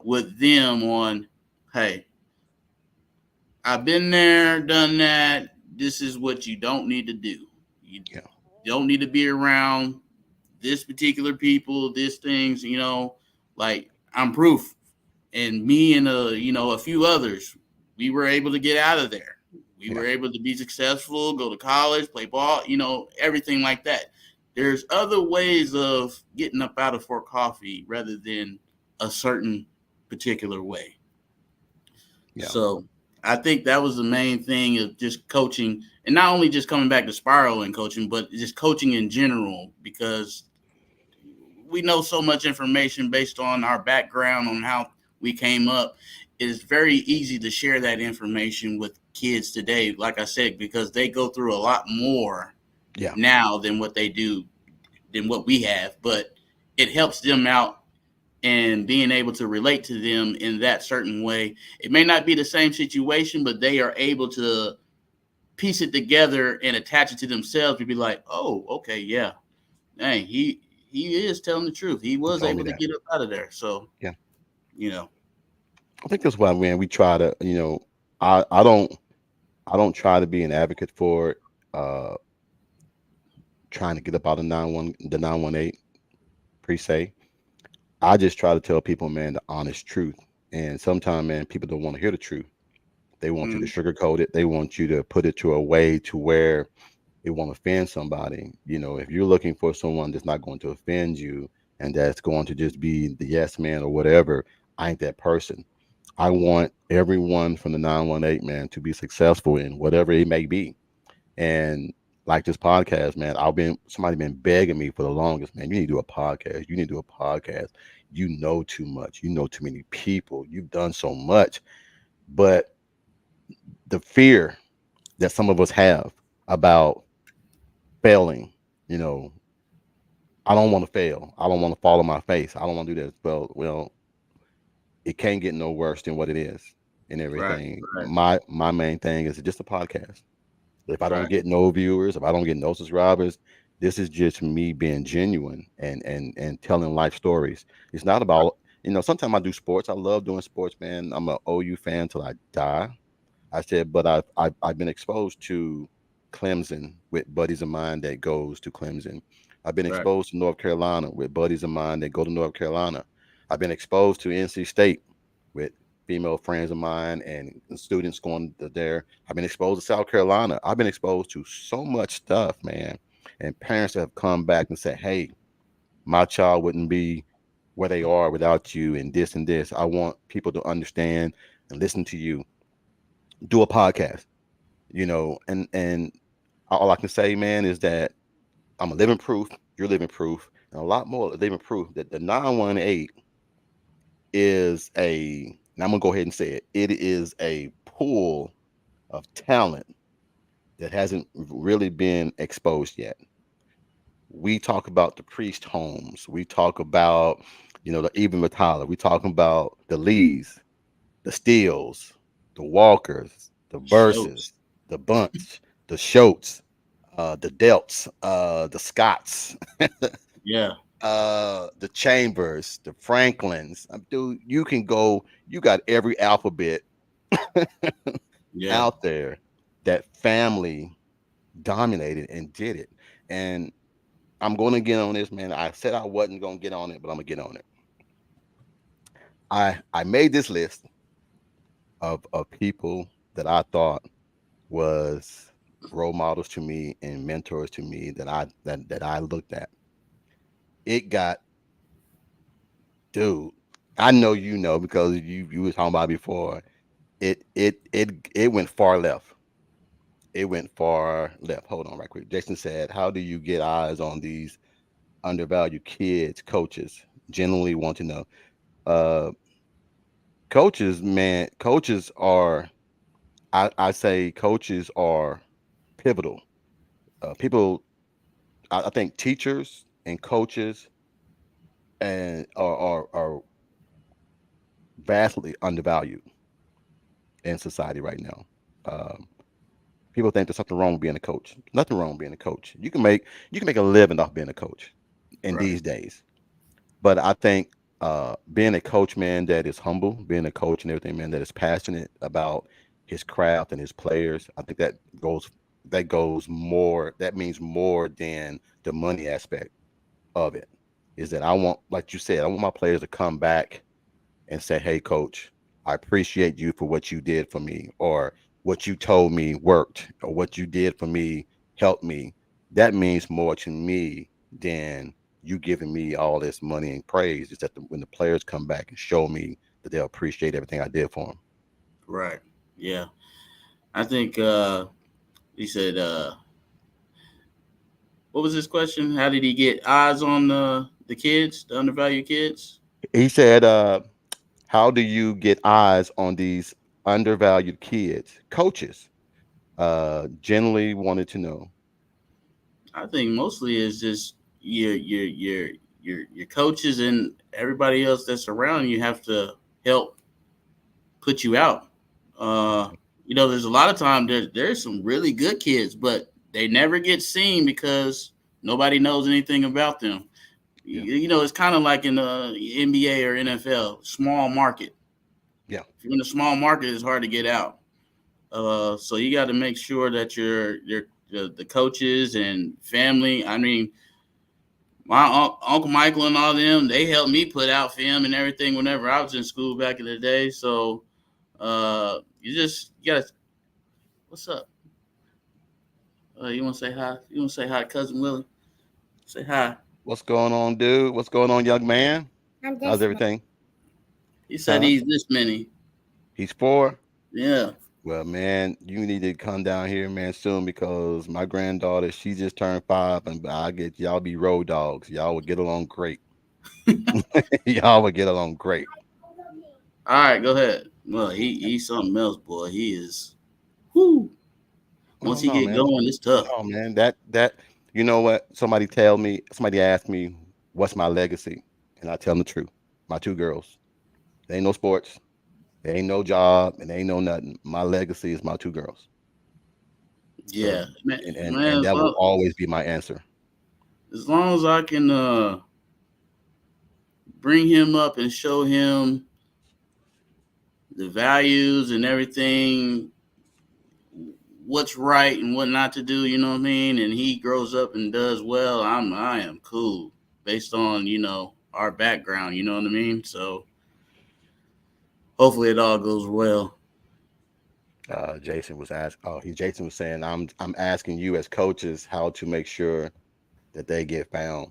with them on, hey, I've been there, done that. This is what you don't need to do. You Yeah. don't need to be around this particular people, this things, like I'm proof. And me and a few others, we were able to get out of there. We Yeah. were able to be successful, go to college, play ball, everything like that. There's other ways of getting up out of Fort Coffee rather than a certain particular way. Yeah. So I think that was the main thing of just coaching, and not only just coming back to Spiral and coaching, but just coaching in general, because we know so much information based on our background on how we came up. It is very easy to share that information with kids today, like I said, because they go through a lot more Yeah. now than what they do than what we have, but it helps them out and being able to relate to them in that certain way. It may not be the same situation, but they are able to piece it together and attach it to themselves to be like, oh, okay, yeah, dang, he is telling the truth. He You was told me able to that. get up out of there. So, Yeah. you know, I think that's why, man, we try to, I don't try to be an advocate for uh trying to get up out of 918 per se. I just try to tell people, man, the honest truth. And sometimes, man, people don't want to hear the truth. They want you to mm, sugarcoat it. They want you to put it to a way to where it won't offend somebody. If you're looking for someone that's not going to offend you and that's going to just be the yes man or whatever, I ain't that person. I want everyone from the 918 man to be successful in whatever it may be. And like this podcast, man, somebody been begging me for the longest, man. You need to do a podcast. You need to do a podcast. You know too much. You know too many people. You've done so much. But the fear that some of us have about failing, you know, I don't want to fail. I don't want to fall on my face. I don't want to do this. Well, it can't get no worse than what it is and right, everything. right, My main thing is just a podcast. If I don't right, get no viewers, if I don't get no subscribers, this is just me being genuine and telling life stories. It's not right, about, sometimes I do sports. I love doing sports, man. I'm a OU fan till I die. I said, but I've been exposed to Clemson with buddies of mine that goes to Clemson. I've been right, exposed to North Carolina with buddies of mine that go to North Carolina. I've been exposed to NC State with female friends of mine and students going there. I've been exposed to South Carolina. I've been exposed to so much stuff, man. And parents have come back and said, "Hey, my child wouldn't be where they are without you, and this and this." I want people to understand and listen to you. Do a podcast, and all I can say, man, is that I'm a living proof. You're living proof, and a lot more living proof that the 918 is and I'm gonna go ahead and say it. It is a pool of talent that hasn't really been exposed yet. We talk about the priest homes. We talk about, the even with Tyler. We talking about the Lees, the Steels, the Walkers, the shows, Verses, the Bunts, the Schultz, the Delts, the Scots, yeah, the Chambers, the Franklins. Dude, you can go. You got every alphabet yeah, out there that family dominated and did it. And I'm going to get on this, man. I said I wasn't going to get on it, but I'm going to get on it. I made this list of people that I thought was role models to me and mentors to me that I looked at. It got, dude. I know because you was talking about it before. It went far left. It went far left. Hold on, right quick. Jason said, "How do you get eyes on these undervalued kids?" Coaches generally want to know. Uh, coaches, man, coaches are. I say coaches are pivotal. People, I think teachers and coaches and are vastly undervalued in society right now. Um, People think there's something wrong with being a coach. Nothing wrong with being a coach. You can make a living off being a coach in Right. these days. But I think being a coach, man, that is humble, being a coach and everything, man, that is passionate about his craft and his players. I think that goes more. That means more than the money aspect of it. Is that I want, like you said, I want my players to come back and say, "Hey, coach, I appreciate you for what you did for me, or what you told me worked, or what you did for me helped me." That means more to me than you giving me all this money and praise. Is that when the players come back and show me that they appreciate everything I did for them. Right. Yeah. I think he said what was his question? How did he get eyes on the kids, the undervalued kids? He said, "How do you get eyes on these undervalued kids?" Coaches generally wanted to know. I think mostly is just your coaches and everybody else that's around you have to help put you out. Uh, there's a lot of time there's some really good kids, but they never get seen because nobody knows anything about them. Yeah, It's kind of like in the NBA or NFL, small market. yeah. If you're in a small market, it's hard to get out. So you got to make sure that the coaches and family. I mean, my uncle Michael and all them, they helped me put out film and everything whenever I was in school back in the day. So you gotta. What's up? You want to say hi? You want to say hi, cousin Willie? Say hi. What's going on, dude? What's going on, young man? How's everything? He said Huh? he's this many. He's 4? Yeah. Well, man, you need to come down here, man, soon because my granddaughter, she just turned 5, and I get y'all be road dogs. Y'all would get along great. Y'all would get along great. All right, go ahead. Well, he's something else, boy. He is. Whoo. Oh Once he no, get man. going, it's tough. No, man. That you know what? Somebody asked me, what's my legacy? And I tell them the truth. My 2 girls. They ain't no sports. There ain't no job, and ain't no nothing. My legacy is my 2 girls. So, Yeah, man. and Man, that will always be my answer. as long as I can bring him up and show him the values and everything, what's right and what not to do, you know what I mean? And he grows up and does well, I am cool based on, our background, you know what I mean? So hopefully it all goes well. Jason was saying, I'm asking you as coaches how to make sure that they get found.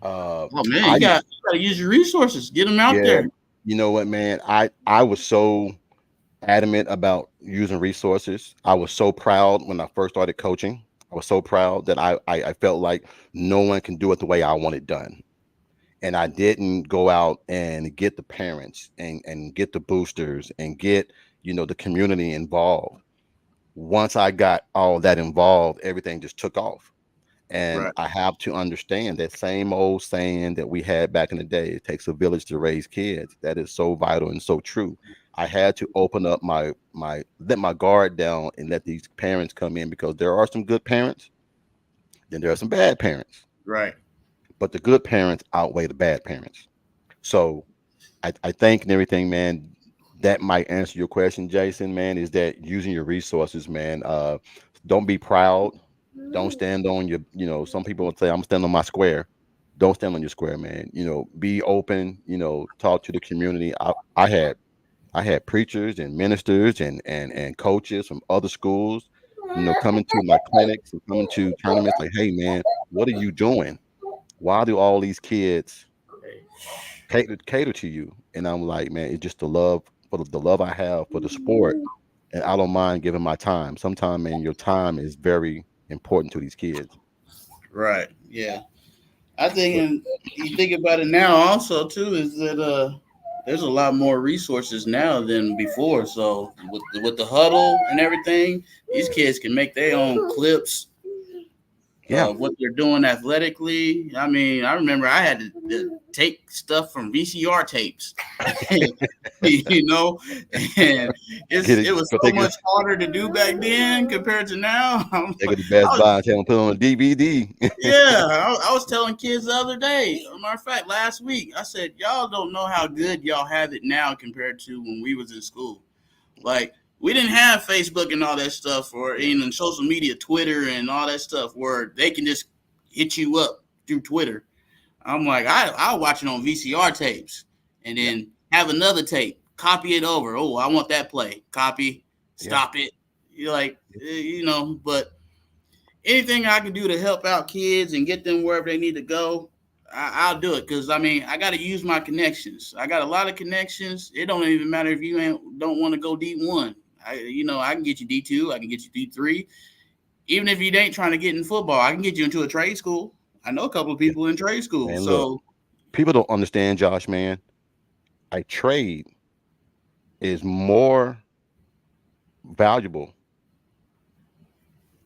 Uh, Oh man, I you got used, you got to use your resources. Get them out yeah, there. you know what, man? I was so adamant about using resources. I was so proud when I first started coaching. I was so proud that I felt like no one can do it the way I want it done. And I didn't go out and get the parents and get the boosters and get, the community involved. Once I got all that involved, everything just took off. And Right, I have to understand that same old saying that we had back in the day, it takes a village to raise kids. That is so vital and so true. I had to open up my let my guard down and let these parents come in because there are some good parents, then there are some bad parents. right, But the good parents outweigh the bad parents. So I think and everything, man, that might answer your question, Jason, man, is that using your resources, man. Don't be proud. Don't stand on your, some people would say, I'm standing on my square. Don't stand on your square, man. Be open, talk to the community. I had preachers and ministers and coaches from other schools, coming to my clinics and coming to tournaments like, hey man, what are you doing? Why do all these kids cater to you? And I'm like, man, it's just the love for the love I have for the sport, and I don't mind giving my time. Sometimes, man, your time is very important to these kids. right. Yeah, I think, But and you think about it now, also too, is that there's a lot more resources now than before. So with the huddle and everything, these kids can make their own clips. Yeah. what they're doing athletically. I mean, I remember I had to take stuff from VCR tapes, you know, and Get it. it was Go so take it. much harder to do back then compared to now. Take it to I Best was Buy and tell them put it on a DVD. yeah, I was telling kids the other day. Matter of fact, last week I said, y'all don't know how good y'all have it now compared to when we was in school. Like we didn't have Facebook and all that stuff, or Yeah. even social media, Twitter and all that stuff, where they can just hit you up through Twitter. I'm like, I'll watch it on VCR tapes, and Yeah. then have another tape, copy it over. Oh, I want that play. Copy, Yeah. stop it. You're like, but anything I can do to help out kids and get them wherever they need to go, I'll do it. Cause I mean, I got to use my connections. I got a lot of connections. It don't even matter if you don't want to go D1. I can get you D2. I can get you D3. Even if you ain't trying to get in football, I can get you into a trade school. I know a couple of Yeah. people in trade school. Man, look, So people don't understand, Josh, man. A trade is more valuable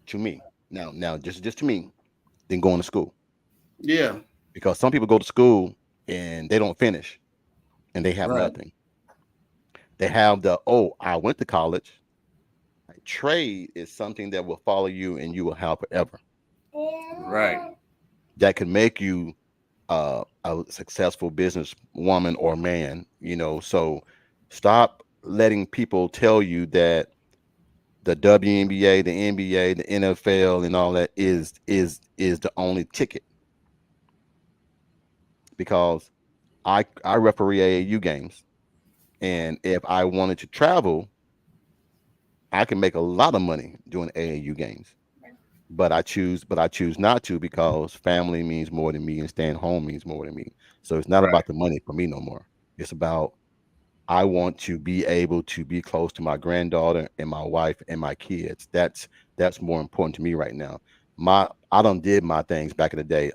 to me now just to me than going to school, yeah, because some people go to school and they don't finish and they have right, nothing. They have the, oh, I went to college. A trade is something that will follow you and you will have forever. right. That can make you a successful business woman or man. So stop letting people tell you that the WNBA, the NBA, the NFL, and all that is the only ticket, because I referee AAU games, and if I wanted to travel, I can make a lot of money doing AAU games. But I choose not to, because family means more than me and staying home means more than me. So it's not Right. about the money for me no more. It's about, I want to be able to be close to my granddaughter and my wife and my kids. That's more important to me right now. I done did my things back in the day.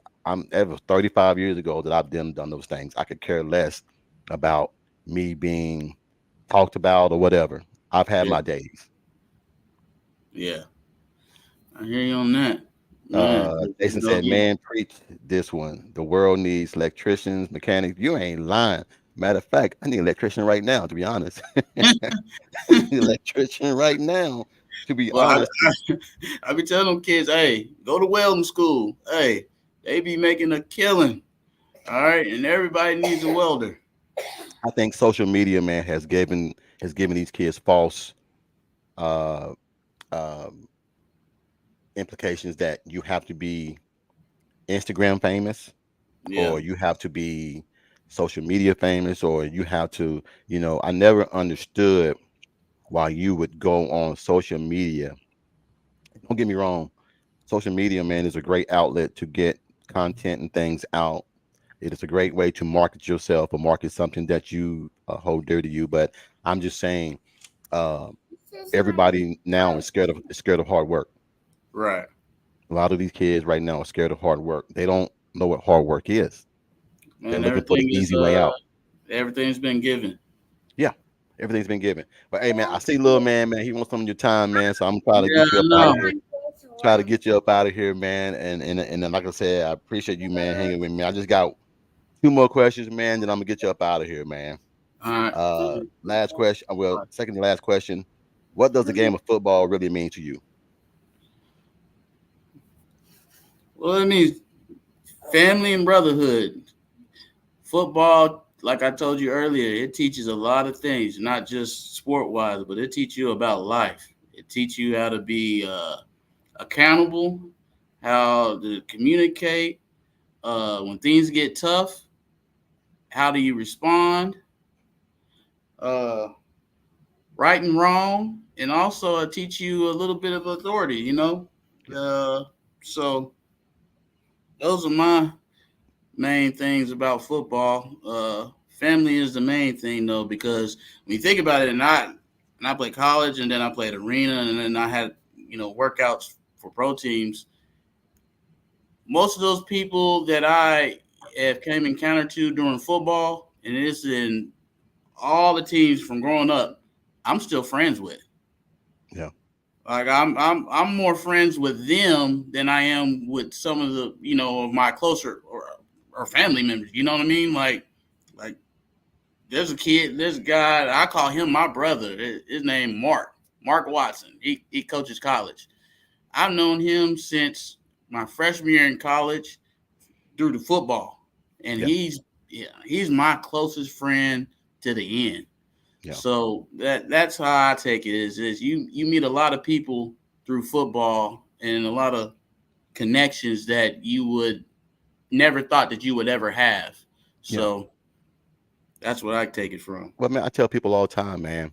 It was 35 years ago that I've done those things. I could care less about me being talked about or whatever. I've had Yeah, my days. yeah. I hear you on that, man. Jason said, "Man, preach this one. The world needs electricians, mechanics." You ain't lying. Matter of fact, I need an electrician right now. To be honest, I need an electrician right now. To be well, honest, I be telling them kids, hey, go to welding school. Hey, they be making a killing. All right, and everybody needs a welder. I think social media, man, has given these kids false uh, um implications that you have to be Instagram famous, Yeah, or you have to be social media famous, or you have to. I never understood why you would go on social media. Don't get me wrong, social media, man, is a great outlet to get content and things out. It is a great way to market yourself or market something that you hold dear to you. But I'm just saying, uh, everybody now is scared of hard work. right. A lot of these kids right now are scared of hard work. They don't know what hard work is. They're Man, looking for the easy way out. everything's been given. Yeah, everything's been given. But hey, man, I see little man, he wants some of your time, man. So I'm trying to Yeah, get you I up out know. of here. Try to get you up out of here, man. And then, like I said, I appreciate you, man, hanging with me. I just got two more questions, man. Then I'm gonna get you up out of here, man. All right. Last question. Well, second to last question. What does the game of football really mean to you? Well, it means family and brotherhood. Football, like I told you earlier, it teaches a lot of things, not just sport wise, but it teaches you about life. It teaches you how to be accountable, how to communicate. When things get tough, how do you respond? Uh, right and wrong, and also teach you a little bit of authority. Yeah, Uh, so those are my main things about football. Family is the main thing though, because when you think about it, and I played college, and then I played arena, and then I had workouts for pro teams. Most of those people that I have came encounter to during football, and it's in all the teams from growing up, I'm still friends with. yeah, Like I'm more friends with them than I am with some of the of my closer or family members. You know what I mean? Like there's a kid, there's a guy, I call him my brother. His name Mark Watson. He coaches college. I've known him since my freshman year in college through the football, and Yeah, he's my closest friend to the end. yeah, So that's how I take it. Is you meet a lot of people through football and a lot of connections that you would never thought that you would ever have. yeah. So that's what I take it from. Well, man, I tell people all the time, man,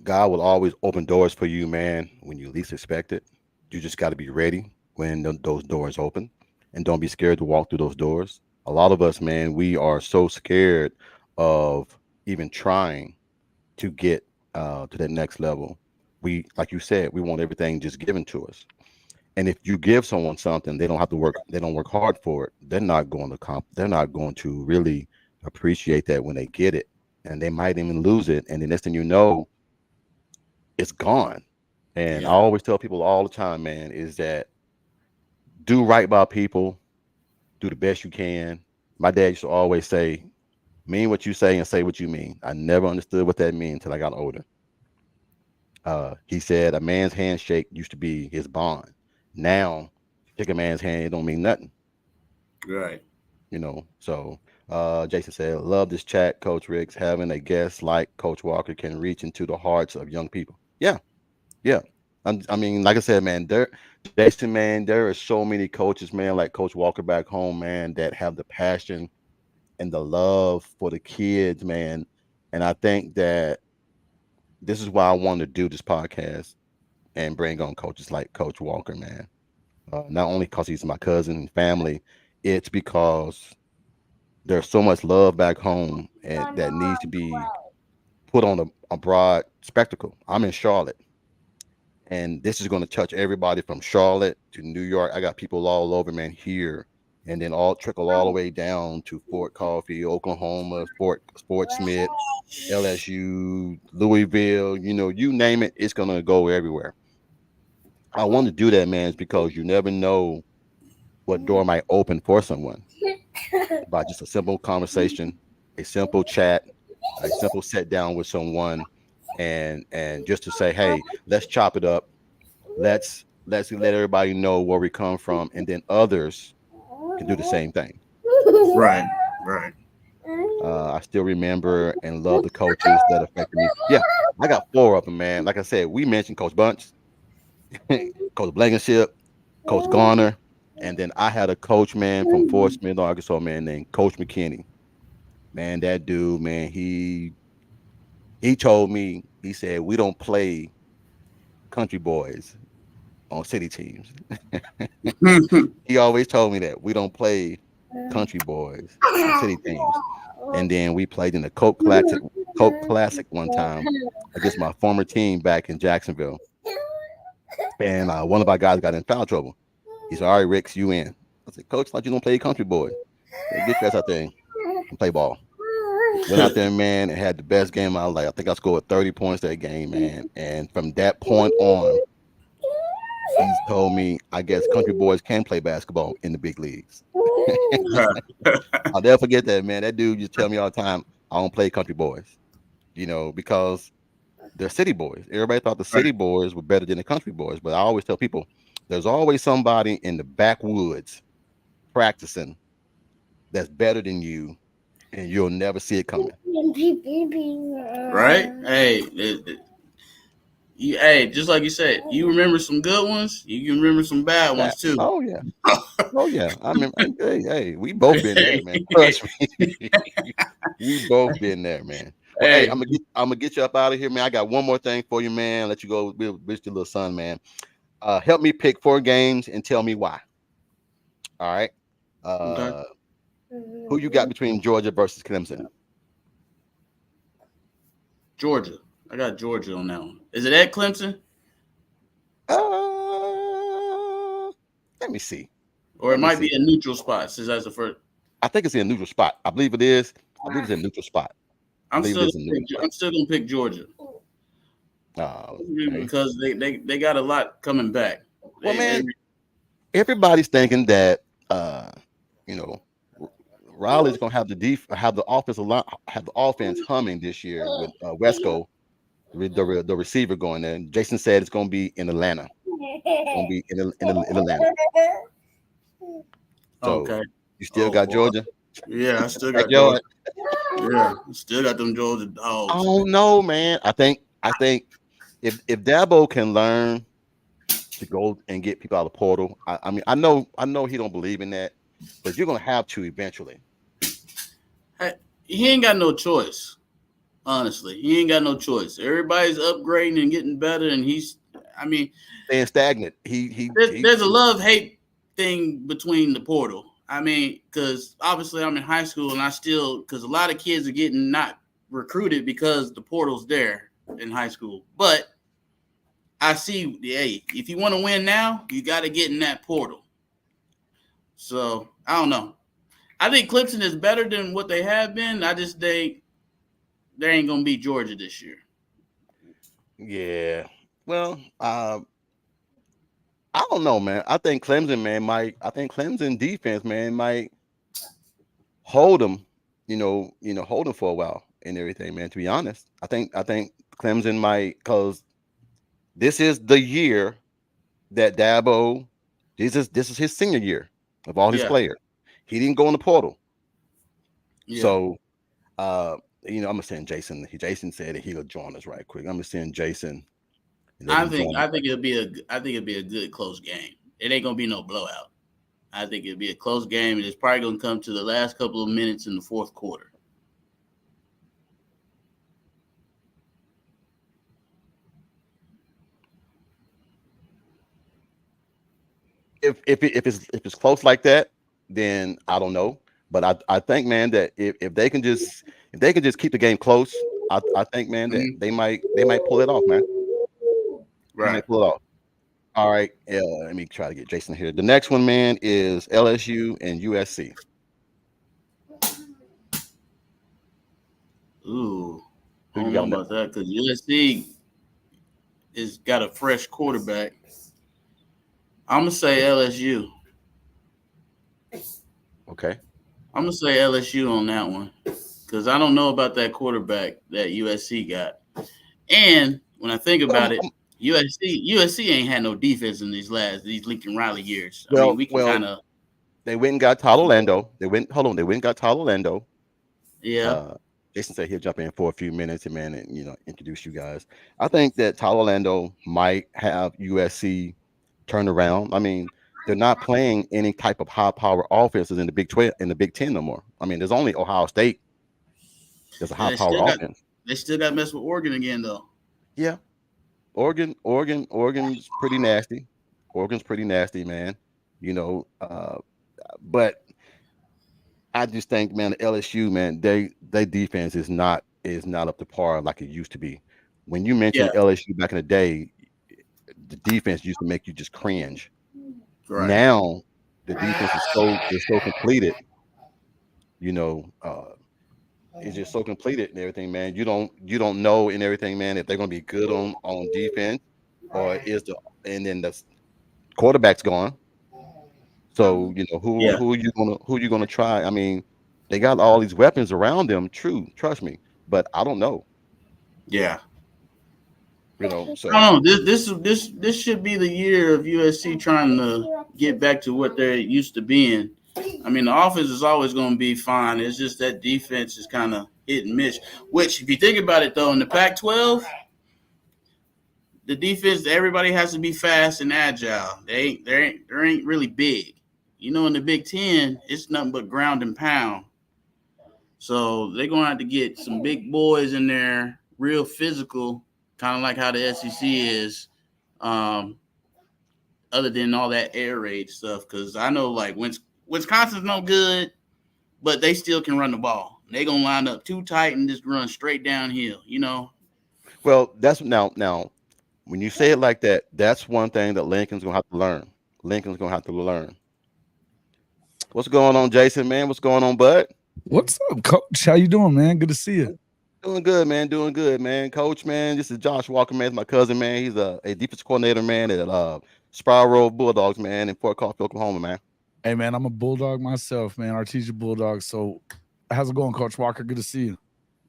God will always open doors for you, man, when you least expect it. You just got to be ready when those doors open, and don't be scared to walk through those doors. A lot of us, man, we are so scared of even trying to get to that next level. We, like you said, we want everything just given to us. And if you give someone something, they don't have to work. They don't work hard for it. They're not going to They're not going to really appreciate that when they get it, and they might even lose it. And the next thing you know, it's gone. And I Yeah, always tell people all the time, man, is that do right by people, do the best you can. My dad used to always say, mean what you say and say what you mean. I never understood what that means until I got older. He said a man's handshake used to be his bond. Now, shake a man's hand, it don't mean nothing, right. you know. So Jason said, love this chat, Coach Riggs. Having a guest like Coach Walker can reach into the hearts of young people. Yeah, yeah. I mean, like I said, man, Jason, man, there are so many coaches, man, like Coach Walker back home, man, that have the passion and the love for the kids, man. And I think that this is why I wanted to do this podcast and bring on coaches like Coach Walker, man. Not only because he's my cousin and family, it's because there's so much love back home and that needs to be put on a broad spectacle. I'm in Charlotte, and this is going to touch everybody from Charlotte to New York. I got people all over, man, here, and then all trickle all the way down to Fort Coffee, Oklahoma, Fort Smith, LSU, Louisville. You know, you name it, it's going to go everywhere. I want to do that, man, is because you never know what door might open for someone by just a simple conversation, a simple chat, a simple sit down with someone, and just to say, hey, let's chop it up. Let's let everybody know where we come from, and then others can do the same thing. Right, right. I still remember and love the coaches that affected me. Yeah, I got four of them, man. Like I said, we mentioned Coach Bunch, Coach Blankenship, Coach Garner, and then I had a coach, man, from Fort Smith, Arkansas, man, named Coach McKinney. Man, that dude, man, he told me, he said, we don't play country boys on city teams. He always told me that we don't play country boys on city teams. And then we played in the Coke Classic one time against my former team back in Jacksonville. And one of our guys got in foul trouble. He said, all right, Ricks, you in. I said, Coach, like you don't play country boy. Said, get your ass out there and play ball. Went out there, man, and had the best game of my life. I think I scored 30 points that game, man. And from that point on, he's told me, I guess country boys can play basketball in the big leagues. I'll never forget that, man. That dude just tell me all the time, I don't play country boys, you know, because they're city boys. Everybody thought the Right. city boys were better than the country boys. But I always tell people, there's always somebody in the backwoods practicing that's better than you, and you'll never see it coming. Right? Hey, hey, just like you said, you remember some good ones, you can remember some bad That, ones too. oh yeah. Oh yeah. I mean, hey, we both been there, man. Trust me. We both been there, man. Well, hey, Hey, I'm gonna get you up out of here, man. I got one more thing for you, man. Let you go visit your little son, man. Help me pick four games and tell me why. All right. okay. Uh, who you got between Georgia versus Clemson? Georgia. I got Georgia on that one. Is it at Clemson? Uh, let me see. Or it Let me might be see. a neutral spot since that's the first. I think it's in a neutral spot. I believe it is. I believe it's in a neutral spot. I believe it is a neutral spot. I'm still gonna pick Georgia. Okay. because they got a lot coming back. Well, They man, everybody's thinking that you know R- Riley's gonna have have the offense a lot, have the offense humming this year with Wesco, the receiver going there. Jason said it's gonna be in Atlanta. It's gonna be in Atlanta. So okay. you still Oh got boy. Georgia Yeah, I still got Georgia. backyard. Yeah, still got them Georgia I dogs. don't know, man. I think if Dabo can learn to go and get people out of the portal, I mean I know he don't believe in that, but you're gonna have to eventually. Hey, he ain't got no choice. Honestly, he ain't got no choice. Everybody's upgrading and getting better, and he's. I mean, Staying stagnant. He there's a love hate thing between the portal. I mean, because obviously I'm in high school and I still because a lot of kids are getting not recruited because the portal's there in high school. But I see, hey, if you want to win now, you got to get in that portal. So I don't know. I think Clemson is better than what they have been. I just they ain't gonna beat Georgia this year. yeah. Well, I don't know, man. I think Clemson, man, might. I think Clemson defense, man, might hold them. Hold them for a while and everything, man. To be honest, I think Clemson might because this is the year that Dabo. This is his senior year of all his Yeah, players. He didn't go in the portal, yeah. so uh, I'm gonna send Jason. Jason said that he'll join us right quick. I'm gonna send Jason and let I him think join us I right think it'll quick. be I think it'll be a good close game. It ain't gonna be no blowout. I think it'll be a close game, and it's probably gonna come to the last couple of minutes in the fourth quarter. If it's close like that, then I don't know. But I think, man, that if they can just keep the game close, I think, man, that Mhm. they might pull it off, man. They Right. might pull it off. All right, let me try to get Jason here. The next one, man, is LSU and USC. Ooh, I Who you don't got know on that about one? that because USC is got a fresh quarterback. I'm gonna say LSU. Okay. I'm gonna say LSU on that one because I don't know about that quarterback that USC got. And when I think Well, about it, USC ain't had no defense in these Lincoln Riley years. I mean, well, we can well, kind of they went and got Tyler Lando. They went. Hold on. They went and got Tyler Lando. yeah. Uh, Jason said he'll jump in for a few minutes and, man, and introduce you guys. I think that Tyler Orlando might have USC turned around. I mean, they're not playing any type of high power offenses in the Big 12 in the Big 10 no more. I mean, there's only Ohio State that's a And high power offense. they still got messed with Oregon again though. Yeah, Oregon's pretty nasty. Oregon's pretty nasty, man. You know, but I just think, man, the LSU, man, they defense is not up to par like it used to be. When you Yeah, mentioned LSU back in the day, the defense used to make you just cringe. right. Now the defense is so completed, you know, it's just so completed and everything, man. You don't know and everything, man, if they're gonna be good on defense or and then the quarterback's gone. So, who Yeah, who you gonna try? I mean, they got all these weapons around them, true, trust me, but I don't know, yeah. so I don't know. This should be the year of USC trying to get back to what they're used to being. I mean, the offense is always going to be fine. It's just that defense is kind of hit and miss. Which, if you think about it, though, in the Pac-12, the defense everybody has to be fast and agile. They ain't really big. You know, in the Big Ten, it's nothing but ground and pound. So they're gonna have to get some big boys in there, real physical, kind of like how the SEC is. Um, other than all that air raid stuff, because I know like Wisconsin's no good, but they still can run the ball. They gonna line up too tight and just run straight downhill. You know? well, that's now when you say it like that, that's one thing that Lincoln's gonna have to learn. Lincoln's gonna have to learn. What's going on, Jason, man? What's going on, bud? What's up, Coach? How you doing, man? Good to see you. Doing good, man. Doing good, man. Coach, man. This is Josh Walker, man. It's my cousin, man. He's a defense coordinator, man, at Spiral Bulldogs, man, in Fort Coffee, Oklahoma, man. Hey, man, I'm a Bulldog myself, man. Artesia Bulldog. So, how's it going, Coach Walker? Good to see you.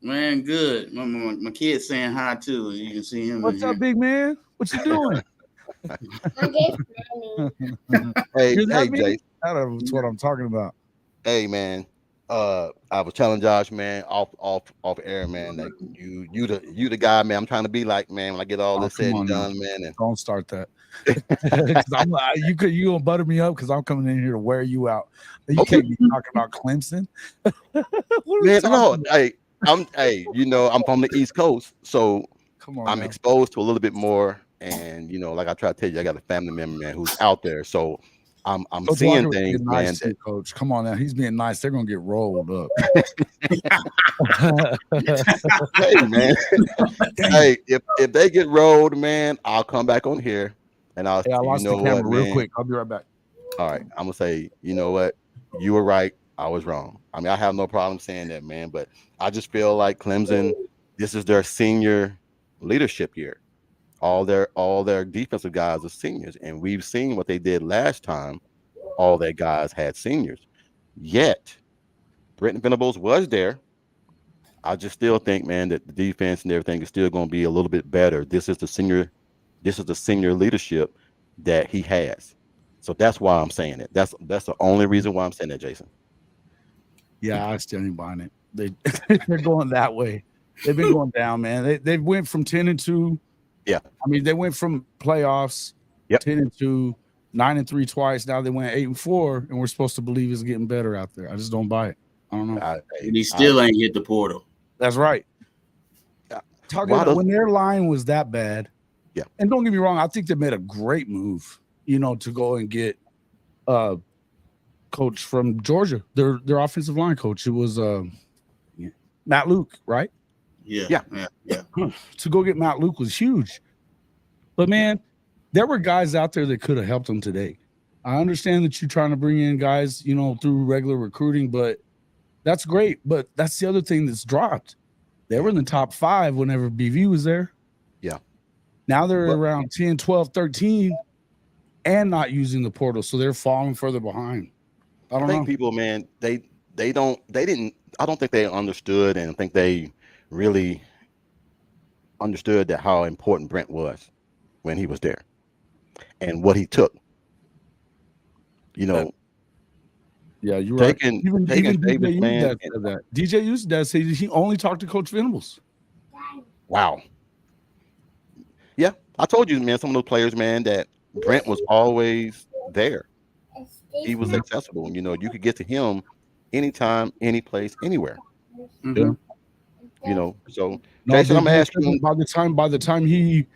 Man, good. My kid's saying hi too. You can see him in What's up, here. big man? What you doing? Hey, You're that hey, big? Jace. That's what I'm talking about. Hey, man. I was telling Josh, man, off air, man. Like you the guy, man. I'm trying to be like, man. When I get all Oh, this come said and on now. done, man, and Don't start that. 'Cause you gonna butter me up because I'm coming in here to wear you out. You okay, can't be talking about Clemson. What are we man. talking No, about? I'm from the East Coast, so Come on I'm now. exposed to a little bit more, and like I try to tell you, I got a family member, man, who's out there, so I'm Coach seeing Walker was things, being man. nice too, Coach. Come on now. He's being nice. They're gonna get rolled up. Hey, man. Damn. Hey, if they get rolled, man, I'll come back on here, and Hey, I you lost the know what, camera real man. quick. I'll be right back. All right, I'm gonna say, you know what, you were right, I was wrong. I mean, I have no problem saying that, man, but I just feel like Clemson, this is their senior leadership year. All their defensive guys are seniors, and we've seen what they did last time. All their guys had seniors. Yet, Brenton Venables was there. I just still think, man, that the defense and everything is still going to be a little bit better. This is the senior leadership that he has. So that's why I'm saying it. That's the only reason why I'm saying that, Jason. Yeah, I still ain't buying it. They're going that way. They've been going down, man. They went from 10-2. Yeah. I mean, they went from playoffs Yep. 10-2, 9-3 twice. Now they went 8-4, and we're supposed to believe it's getting better out there. I just don't buy it. I don't know. And he still ain't hit the portal. That's right. Talking about when their line was that bad. Yeah. And don't get me wrong, I think they made a great move, to go and get coach from Georgia, their offensive line coach. It was Matt Luke, right? Yeah. To go get Matt Luke was huge. But man, there were guys out there that could have helped them today. I understand that you're trying to bring in guys, through regular recruiting, but that's great. But that's the other thing that's dropped. They were in the top 5 whenever BV was there. Yeah. Now they're around 10, 12, 13 and not using the portal. So they're falling further behind. I think people, man, I don't think they understood, and I think they really understood that how important Brent was when he was there and what he took. Yeah, you're taking, right. Even taking DJ man. said that. DJ used to say he only talked to Coach Venables. Wow. Yeah, I told you, man, some of those players, man, that Brent was always there. He was accessible. You could get to him anytime, any place, anywhere. Yeah. So No, Jason, I'm gonna ask you. By the time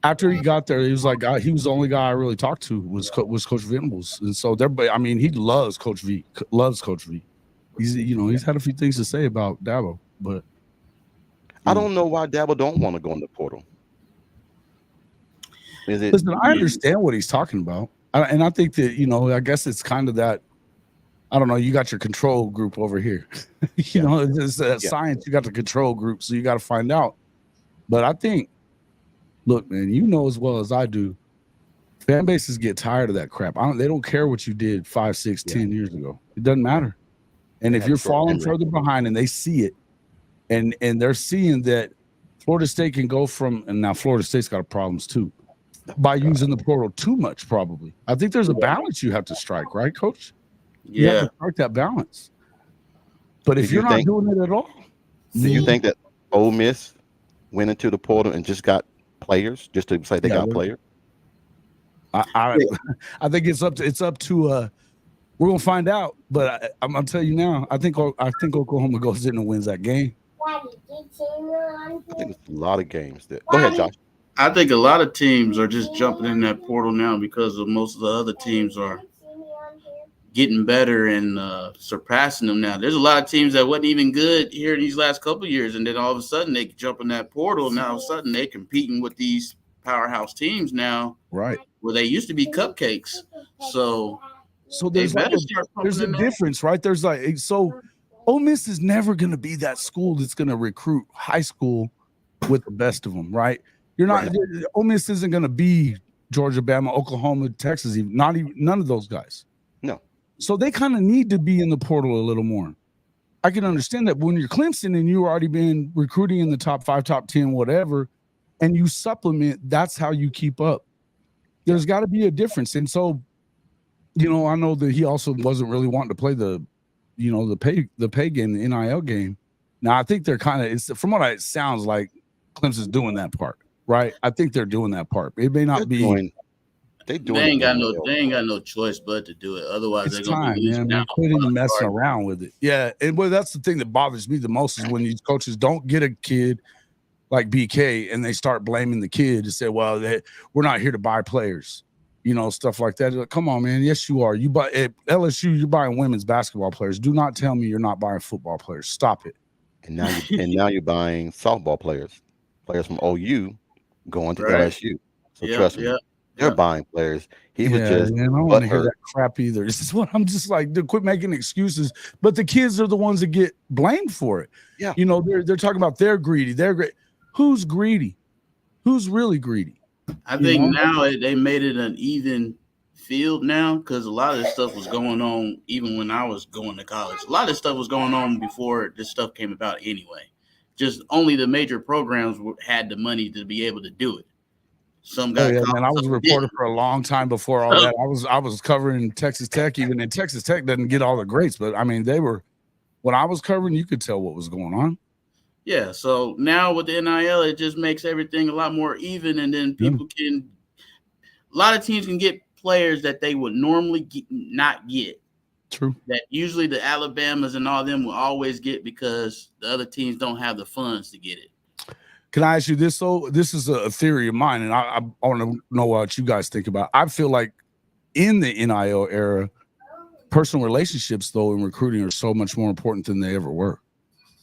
after he got there, he was like, he was the only guy I really talked to was Coach Venables, and so he loves Coach V, loves Coach V. He's had a few things to say about Dabo, but I don't know why Dabo don't want to go in the portal. Listen, I understand what he's talking about, and I think that I guess it's kind of that. I don't know. You got your control group over here. It's science. You got the control group, so you got to find out. But I think, look, man, as well as I do, fan bases get tired of that crap. They don't care what you did 5, 6, 10 years ago. It doesn't matter. And if you're falling further behind, and they see it, and they're seeing that Florida State can go from, and now Florida State's got problems too, by using the portal too much. Probably, I think there's a balance you have to strike, right, Coach? You have to strike that balance. But if you're not doing it at all, do you think that Ole Miss went into the portal and just got players, just to say they got players? I think it's up to we're gonna find out. But I'm gonna tell you now, I think Oklahoma goes in and wins that game. I think it's a lot of games that. Go ahead, Josh. I think a lot of teams are just jumping in that portal now because of most of the other teams are getting better and surpassing them now. There's a lot of teams that wasn't even good here in these last couple of years, and then all of a sudden they jump in that portal. Now all of a sudden they're competing with these powerhouse teams now, right? Where they used to be cupcakes. So there's a difference, right? There's Ole Miss is never going to be that school that's going to recruit high school with the best of them, right? You're not. Right. Ole Miss isn't going to be Georgia, Bama, Oklahoma, Texas, even none of those guys. No. So they kind of need to be in the portal a little more. I can understand that when you're Clemson and you've already been recruiting in the top 5, top 10, whatever, and you supplement, that's how you keep up. There's got to be a difference. And so, I know that he also wasn't really wanting to play the pay game, the NIL game. Now I think they're kind of, from what it sounds like, Clemson's doing that part, right? I think they're doing that part. It may not be. They ain't got no choice but to do it. Otherwise, they're gonna be losing man. Quitting messing around with it. Yeah, and that's the thing that bothers me the most is when these coaches don't get a kid like BK and they start blaming the kid to say, "Well, we're not here to buy players," stuff like that. Like, come on, man. Yes, you are. You buy at LSU. You're buying women's basketball players. Do not tell me you're not buying football players. Stop it. And now you're buying softball players from OU going to LSU. So trust me. They're buying players. He was just. Man, I don't want to hear that crap either. This is what I'm just like. Quit making excuses. But the kids are the ones that get blamed for it. Yeah. They're talking about they're greedy. They're great. Who's greedy? Who's really greedy? I think now they made it an even field now because a lot of this stuff was going on even when I was going to college. A lot of this stuff was going on before this stuff came about anyway. Just only the major programs had the money to be able to do it. Some guy. Man, I was a reporter for a long time before all that. I was covering Texas Tech, even, and Texas Tech doesn't get all the greats, but I mean, they were, when I was covering, you could tell what was going on. Yeah, so now with the NIL, it just makes everything a lot more even, and then people a lot of teams can get players that they would normally not get. True. That usually the Alabamas and all them will always get because the other teams don't have the funds to get it. Can I ask you this, though? This is a theory of mine, and I want to know what you guys think about it. I feel like in the NIL era, personal relationships, though, in recruiting are so much more important than they ever were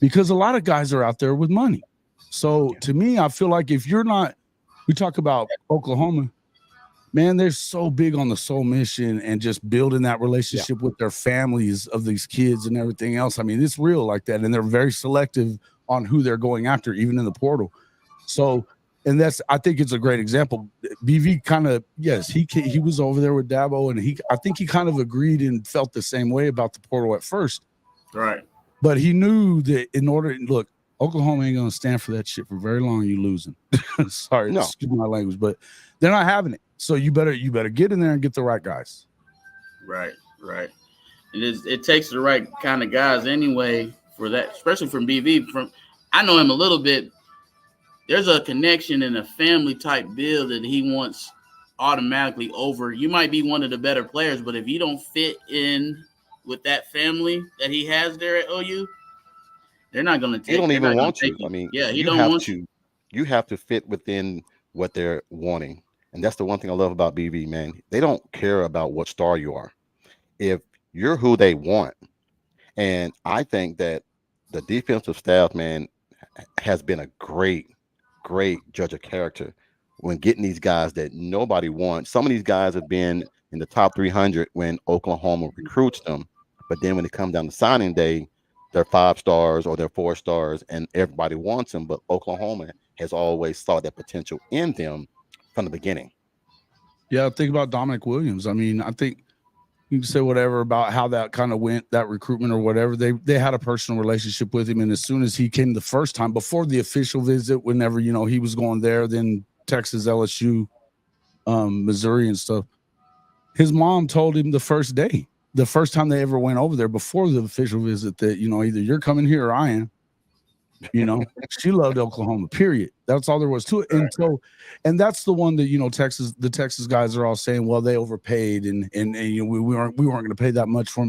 because a lot of guys are out there with money. So to me, I feel like if you're not – we talk about Oklahoma, man, they're so big on the soul mission and just building that relationship with their families of these kids and everything else. I mean, it's real like that, and they're very selective on who they're going after, even in the portal. So, and I think it's a great example. BV kind of, yes, he was over there with Dabo, and I think he kind of agreed and felt the same way about the portal at first. Right. But he knew that look, Oklahoma ain't going to stand for that shit for very long. You losing. Sorry, excuse my language, but they're not having it. So you better get in there and get the right guys. Right. It takes the right kind of guys anyway for that, especially from BV. I know him a little bit. There's a connection and a family type deal that he wants automatically over. You might be one of the better players, but if you don't fit in with that family that he has there at OU, they're not going to take. They don't even want you. I mean, you have to fit within what they're wanting. And that's the one thing I love about BV, man. They don't care about what star you are. If you're who they want. And I think that the defensive staff, man, has been a great judge of character when getting these guys that nobody wants. Some of these guys have been in the top 300 when Oklahoma recruits them. But then when it comes down to signing day, they're 5 stars or they're 4 stars and everybody wants them. But Oklahoma has always saw that potential in them from the beginning. Yeah, think about Dominic Williams. I mean, I think you can say whatever about how that kind of went, that recruitment or whatever. They had a personal relationship with him. And as soon as he came the first time, before the official visit, whenever, he was going there, then Texas, LSU, Missouri and stuff, his mom told him the first time they ever went over there before the official visit that, either you're coming here or I am. She loved Oklahoma, period. That's all there was to it. And that's the one that, the Texas guys are all saying, well, they overpaid and we weren't going to pay that much for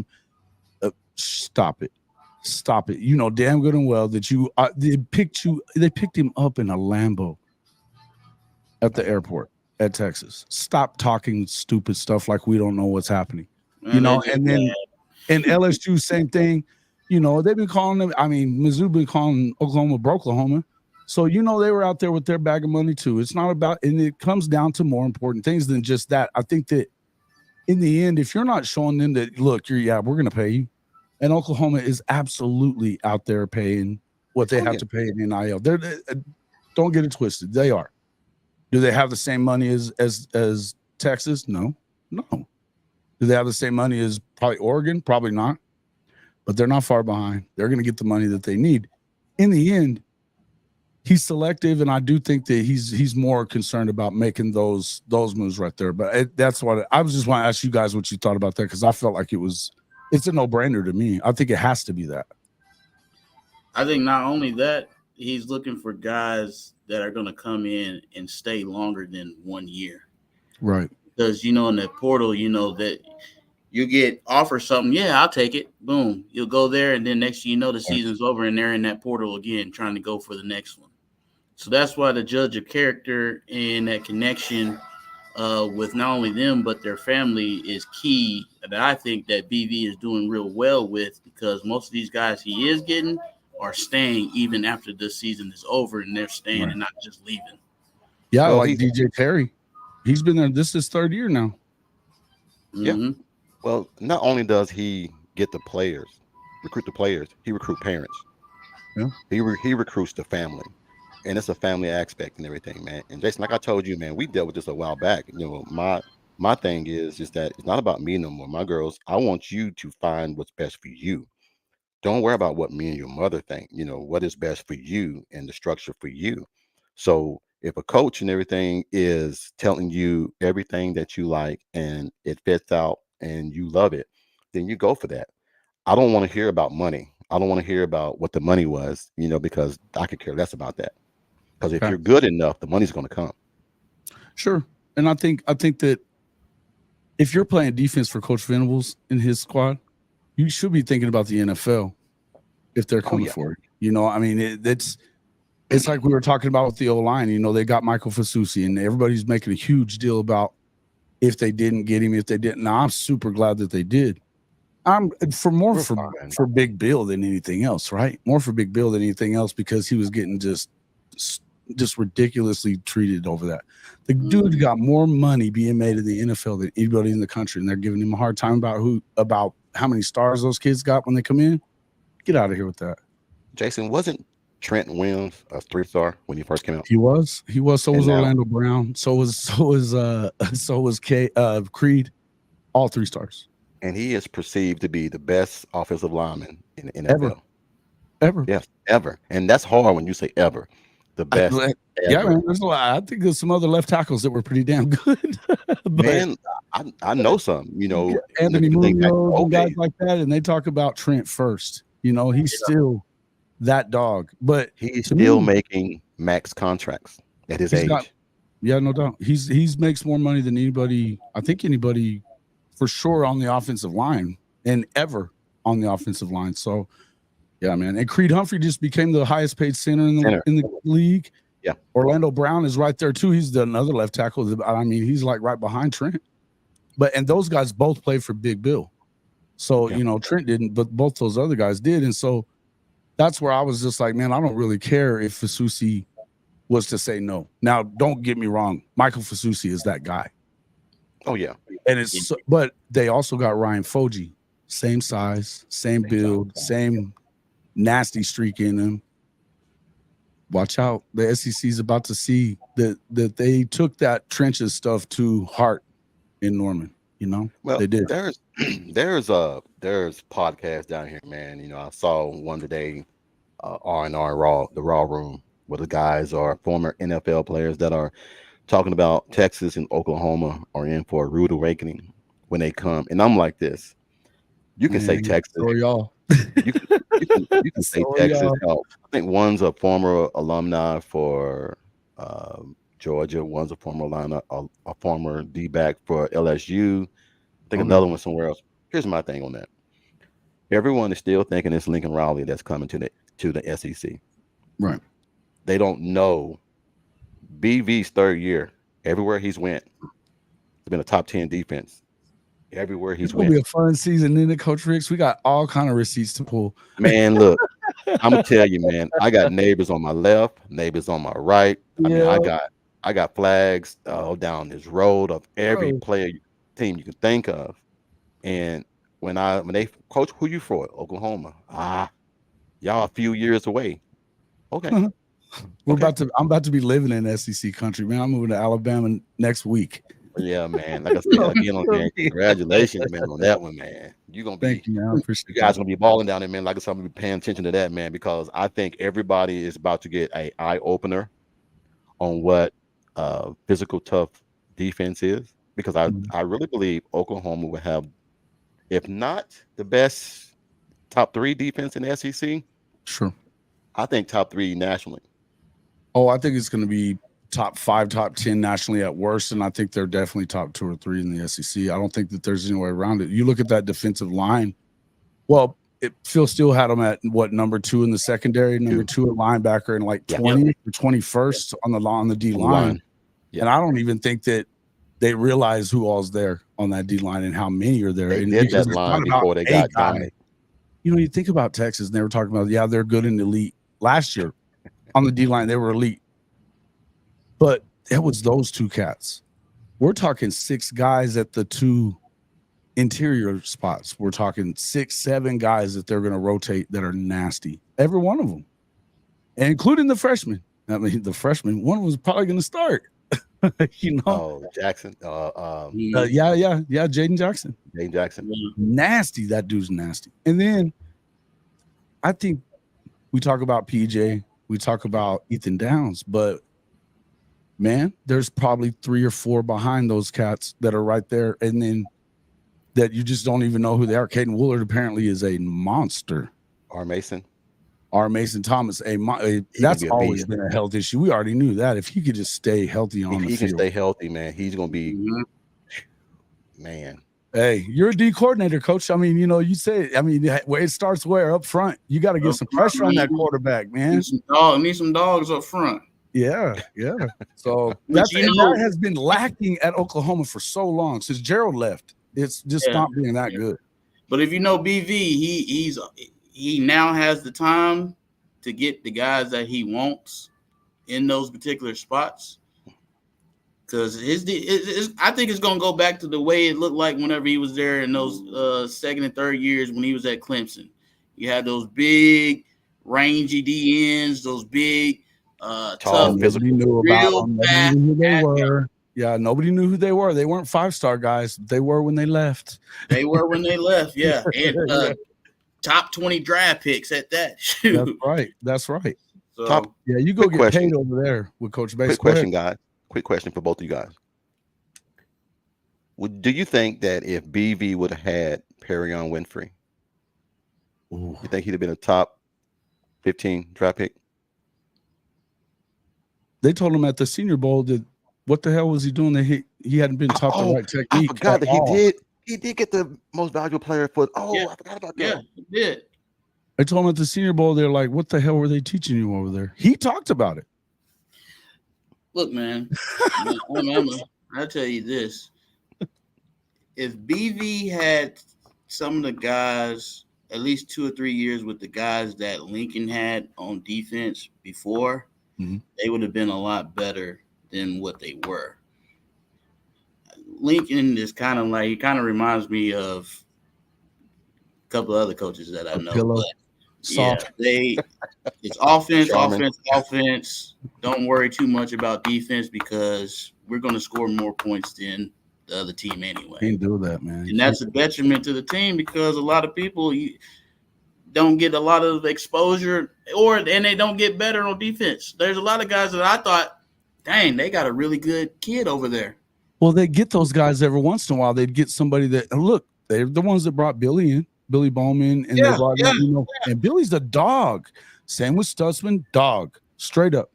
them. Stop it. Damn good and well that they picked him up in a Lambo at the airport at Texas. Stop talking stupid stuff like we don't know what's happening. And LSU, same thing. They've been calling them. I mean, Mizzou been calling Oklahoma Broklahoma. So, they were out there with their bag of money, too. It's not about, and it comes down to more important things than just that. I think that in the end, if you're not showing them that, look, we're going to pay you. And Oklahoma is absolutely out there paying what they Oh have yeah. to pay in NIL. Don't get it twisted. They are. Do they have the same money as Texas? No, no. Do they have the same money as probably Oregon? Probably not. But they're not far behind. They're going to get the money that they need. In the end, he's selective, and I do think that he's more concerned about making those moves right there. But that's what I was just want to ask you guys what you thought about that, because I felt like it's a no brainer to me. I think it has to be that. I think not only that, he's looking for guys that are going to come in and stay longer than 1 year. Right. Because, in that portal, that you get offered something. Yeah, I'll take it. Boom. You'll go there. And then next thing you know, the season's over and they're in that portal again, trying to go for the next one. So that's why the judge of character and that connection with not only them, but their family is key. That I think that BV is doing real well with, because most of these guys he is getting are staying even after the season is over, and they're staying Right. and not just leaving. Yeah, Well, like DJ Terry. He's been there. This is his third year now. yeah. Mm-hmm. Well, not only does he get the players, recruit the players, he recruit parents. Yeah. He recruits the family, and it's a family aspect and everything, man. And Jason, like I told you, man, we dealt with this a while back. My thing is just that it's not about me no more. My girls, I want you to find what's best for you. Don't worry about what me and your mother think. What is best for you and the structure for you. So if a coach and everything is telling you everything that you like and it fits out and you love it, then you go for that. I don't want to hear about money. I don't want to hear about what the money was, because I could care less about that. Because if Okay. you're good enough, the money's going to come. Sure. And I think that if you're playing defense for Coach Venables in his squad, you should be thinking about the NFL if they're coming yeah. for it. I mean, it's like we were talking about with the O-line. They got Michael Fasusi, and everybody's making a huge deal about if they didn't get him, if they didn't. Now, I'm super glad that they did. I'm for Big Bill than anything else, right? More for Big Bill than anything else, because he was getting just ridiculously treated over that. The dude got more money being made in the NFL than anybody in the country, and they're giving him a hard time about how many stars those kids got when they come in. Get out of here with that. Jason, wasn't Trent Williams a 3-star when he first came out? He was. So And was now- Orlando Brown. So was Creed. All 3 stars. And he is perceived to be the best offensive lineman in the NFL. Ever. Yes, ever. And that's hard when you say ever. The best. Yeah, ever. man. There's a lot. I think there's some other left tackles that were pretty damn good. But Man, I know some, Anthony you think back, Munoz and okay, guys like that, and they talk about Trent first. He's still that dog. But he's to still me, making max contracts at his he's age. got- yeah, no doubt. He's makes more money than anybody. I think anybody for sure on the offensive line, and ever on the offensive line. So yeah, man. And Creed Humphrey just became the highest paid center in the league. Yeah. Orlando Brown is right there too. He's another left tackle. I mean, he's like right behind Trent. And those guys both played for Big Bill. So, Trent didn't, but both those other guys did. And so that's where I was just like, man, I don't really care if Fasusi was to say no. Now, don't get me wrong. Michael Fasusi is that guy. Oh yeah. And but they also got Ryan Foji, same size, same build, same nasty streak in him. Watch out. The SEC is about to see that they took that trenches stuff to heart in Norman. Well, they did. There's podcasts down here, man. I saw one today, R&R Raw, the Raw Room, where the guys are former NFL players that are talking about Texas and Oklahoma are in for a rude awakening when they come. And I'm like this. You can say Texas. So y'all. You can say Texas. I think one's a former alumni for Georgia. One's a former D-back for LSU. I think another one somewhere else. Here's my thing on that. Everyone is still thinking it's Lincoln Riley that's coming to the SEC. Right. They don't know BV's third year. Everywhere he's went, it's been a top 10 defense. Everywhere he's went. It's gonna be a fun season, isn't it, Coach Ricks? We got all kind of receipts to pull. Man, look, I'm gonna tell you, man. I got neighbors on my left, neighbors on my right. I mean, I got flags down this road of every player team you can think of, and when they coach, who you for? Oklahoma. Y'all a few years away. Okay. Okay. I'm about to be living in SEC country, man. I'm moving to Alabama next week. Yeah, man. Like I said again, man, congratulations, man, on that one, man. You're gonna be Thank you, man. I you appreciate guys that. gonna be balling down there, man. Like I said, I'm gonna be paying attention to that, man, because I think everybody is about to get a eye opener on what physical tough defense is. Because Mhm. I really believe Oklahoma will have, if not the best top three defense in the SEC, Sure. I think top three nationally. Oh, I think it's going to be top 5, top 10 nationally at worst, and I think they're definitely top 2 or 3 in the SEC. I don't think that there's any way around it. You look at that defensive line. Well, Phil Steele had them at what, number 2 in the secondary, number 2 at linebacker, and like Yeah. 20 or 21st on the D On the line. line. Yeah. And I don't even think that they realize who all's there on that D line and how many are there. They And did because that it's line not about before they a got guy. dominant. You know, you think about Texas, and they were talking about, yeah, they're good in the elite. Last year on the D line, they were elite. But it was those 2 cats. We're talking 6 guys at the 2 interior spots. We're talking 6, 7 guys that they're going to rotate that are nasty. Every one of them, and including the freshmen. I mean, the freshman, one was probably going to start. You know? Oh, Jackson. Yeah, Jaden Jackson. Jaden Jackson. Nasty. That dude's nasty. And then I think we talk about PJ, we talk about Ethan Downs, but man, there's probably 3 or 4 behind those cats that are right there, and then that you just don't even know who they are. Caden Woolard apparently is a monster. R. Mason Thomas, that's be a always beast. been a health issue. We already knew that. If he could just stay healthy on the If he field, can stay healthy, man, he's gonna be man. Hey, you're a D coordinator, coach. I mean, you know, you say, I mean, where it starts where up front, you got to get some pressure on that quarterback, man. Need some dogs up front. Yeah. So that has been lacking at Oklahoma for so long since Gerald left. It's just not being that good. But if you know BV, he now has the time to get the guys that he wants in those particular spots. Because I think it's going to go back to the way it looked like whenever he was there in those second and third years when he was at Clemson. You had those big, rangy DNs, those big, tough, nobody knew about them. Nobody knew who they were. Yeah, nobody knew who they were. They weren't 5-star guys. They were when they left. They were when they left, yeah. And top 20 draft picks at that. That's right. So, you go get paid over there with Coach Bates. Quick question, guys. Quick question for both of you guys. Do you think that if BV would have had Perion Winfrey, you think he'd have been a top 15 draft pick? They told him at the Senior Bowl that what the hell was he doing? That he hadn't been taught the right technique. I forgot that he did get the most valuable player for. I forgot about that. Yeah, he did. I told him at the Senior Bowl, they're like, "What the hell were they teaching you over there?" He talked about it. Look, man, I'll tell you this: if BV had some of the guys, at least 2 or 3 years with the guys that Lincoln had on defense before, they would have been a lot better than what they were. Lincoln is kind of like, he kind of reminds me of a couple of other coaches that I know. But it's offense. Don't worry too much about defense because we're going to score more points than the other team anyway. Can't do that, man. And that's a detriment to the team because a lot of people don't get a lot of exposure and they don't get better on defense. There's a lot of guys that I thought, dang, they got a really good kid over there. Well, they get those guys every once in a while. They'd get somebody that, look, they're the ones that brought Billy Bowman, and they brought and Billy's a dog. Same with Stutzman, dog, straight up.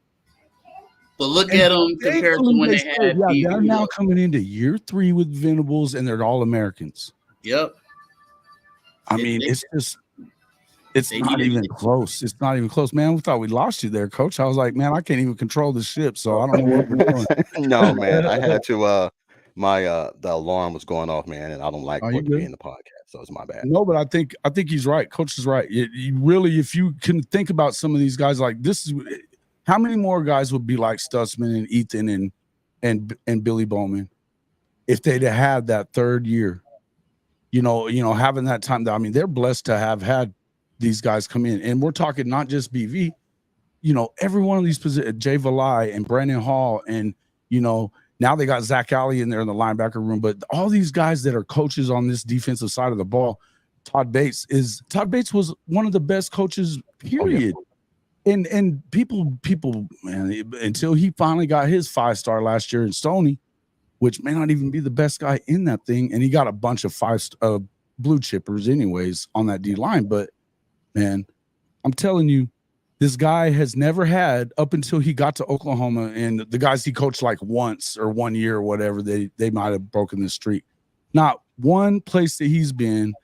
But look at them compared to when they had. Yeah, they're now coming into year 3 with Venables, and they're all Americans. Yep. I mean, it's not even close. It's not even close, man. We thought we lost you there, Coach. I was like, man, I can't even control the ship, so I don't know what we're doing. No, man, I had to. The alarm was going off, man, and I don't like what to be in the podcast, so it's my bad. No, but I think he's right. Coach is right. You really, if you can think about some of these guys, like this is how many more guys would be like Stutzman and Ethan and Billy Bowman if they'd have had that third year having that time. I mean, they're blessed to have had these guys come in, and we're talking not just BV. Every one of these positions, Jay Valai and Brandon Hall, and now they got Zach Alley in there in the linebacker room. But all these guys that are coaches on this defensive side of the ball, Todd Bates was one of the best coaches, period. Oh, yeah. And people, man, until he finally got his 5-star last year in Stoney, which may not even be the best guy in that thing, and he got a bunch of blue chippers anyways on that D line. But man, I'm telling you, this guy has never had, up until he got to Oklahoma, and the guys he coached like once or 1 year or whatever, they might have broken the streak. Not one place that he's been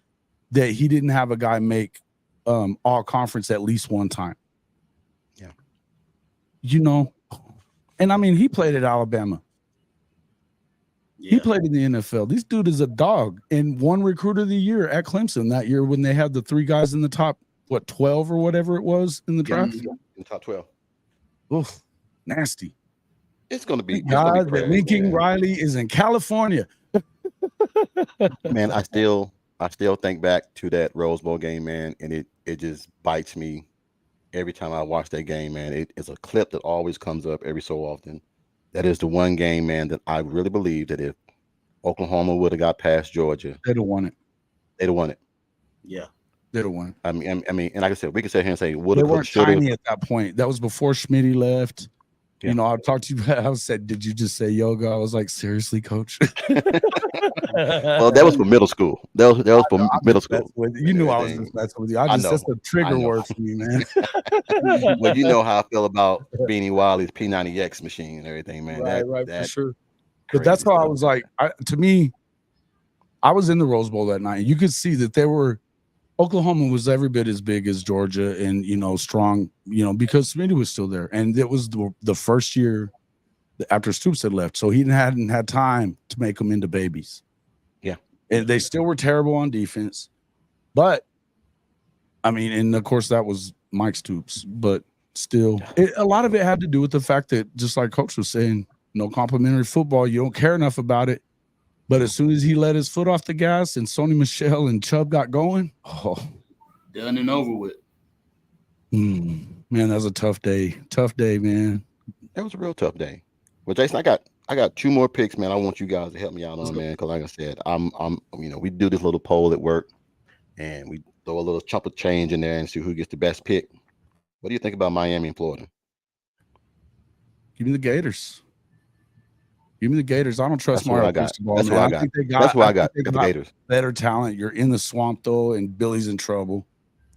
that he didn't have a guy make all conference at least one time. Yeah. And I mean, he played at Alabama. Yeah. He played in the NFL. This dude is a dog, and won recruit of the year at Clemson that year when they had the 3 guys in the top, 12 or whatever it was in the draft? In the top 12. Oof, nasty. It's going to be. God, that Lincoln Riley is in California. Man, I still think back to that Rose Bowl game, man, and it just bites me every time I watch that game, man. It's a clip that always comes up every so often. That is the one game, man, that I really believe that if Oklahoma would have got past Georgia, they'd have won it. Yeah. They'd have won. I mean, and like I said, we can sit here and say would have. They weren't tiny at that point. That was before Schmitty left. Yeah. I talked to you. I said, "Did you just say yoga?" I was like, "Seriously, coach?" Well, that was for middle school. That was for middle school. You knew I was just messing with you. That's a trigger word for me, man. Well, you know how I feel about Beanie Wiley's P90X machine and everything, man. Right, for sure. But that's how I was like. To me, I was in the Rose Bowl that night. You could see that Oklahoma was every bit as big as Georgia and, strong, because Smitty was still there. And it was the first year after Stoops had left. So he hadn't had time to make them into babies. Yeah. And they still were terrible on defense. But, I mean, and of course that was Mike Stoops. But still, a lot of it had to do with the fact that, just like Coach was saying, no complimentary football. You don't care enough about it. But as soon as he let his foot off the gas and Sony Michel and Chubb got going, done and over with. Man, that was a tough day. Tough day, man. That was a real tough day. Well, Jason, I got 2 more picks, man. I want you guys to help me out on, man, because like I said, I'm we do this little poll at work, and we throw a little chunk of change in there and see who gets the best pick. What do you think about Miami and Florida? Give me the Gators. Give me the Gators. I don't trust Mario Cristobal. That's what I got. That's what I got. The Gators. Better talent. You're in the swamp though, and Billy's in trouble.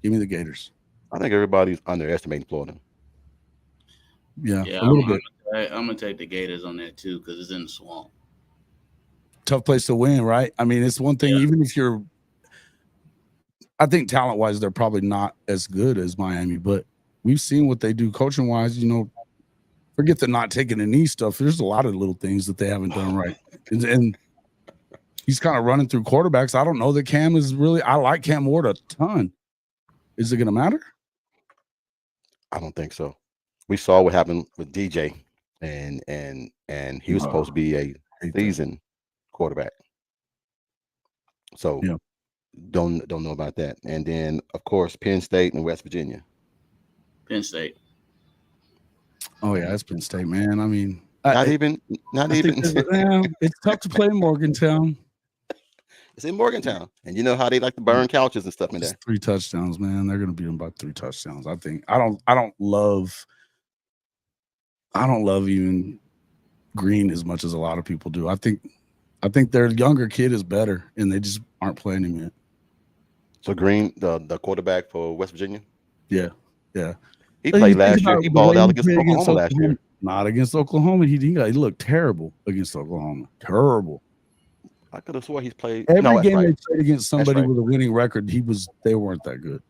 Give me the Gators. I think everybody's underestimating Florida. Yeah, a little bit. I'm gonna take the Gators on that too because it's in the swamp. Tough place to win, right? I mean, it's one thing. Yeah. Even if you're, I think talent-wise, they're probably not as good as Miami, but we've seen what they do coaching-wise. Forget the not taking a knee stuff. There's a lot of little things that they haven't done right. And he's kind of running through quarterbacks. I don't know that Cam is really – I like Cam Ward a ton. Is it going to matter? I don't think so. We saw what happened with DJ, and he was supposed to be a seasoned quarterback. So don't know about that. And then, of course, Penn State and West Virginia. Penn State. Oh yeah, that's Penn State, man. I mean, not even. It's tough to play in Morgantown. It's in Morgantown, and you know how they like to burn couches and stuff in there. 3 touchdowns, man. They're gonna beat them by 3 touchdowns. I think. I don't love even Green as much as a lot of people do. I think their younger kid is better, and they just aren't playing him yet. So Green, the quarterback for West Virginia. Yeah. He played last year. He balled out against Oklahoma last year. Not against Oklahoma. He looked terrible against Oklahoma. Terrible. I could have swore he's played every game they played against somebody with a winning record. They weren't that good.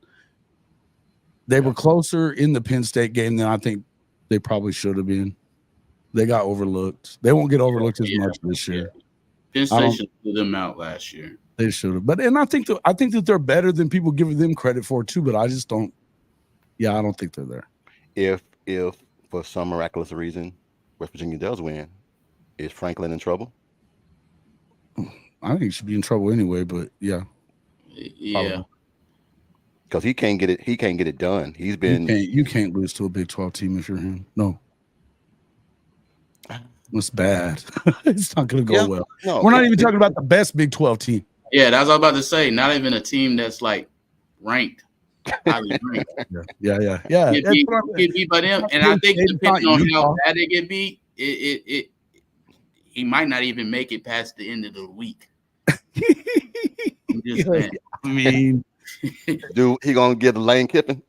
They were closer in the Penn State game than I think they probably should have been. They got overlooked. They won't get overlooked as much this year. Penn State should have them out last year. They should have. I think that they're better than people give them credit for too. But I just don't. Yeah, I don't think they're there. If for some miraculous reason West Virginia does win, is Franklin in trouble? I think he should be in trouble anyway. But yeah, Yeah. probably. because he can't get it. He can't get it done. He's been You can't lose to a Big 12 team if you're him. No, it's bad. It's not going to go yeah. well. No, We're not even talking about the best Big 12 team. Yeah, that's what I was about to say. Not even a team that's like ranked, highly ranked. Yeah. Get beat, get beat by them. And I think depending on how bad they get beat, he might not even make it past the end of the week. I'm just saying. I mean, dude, he gonna give Lane Kiffin.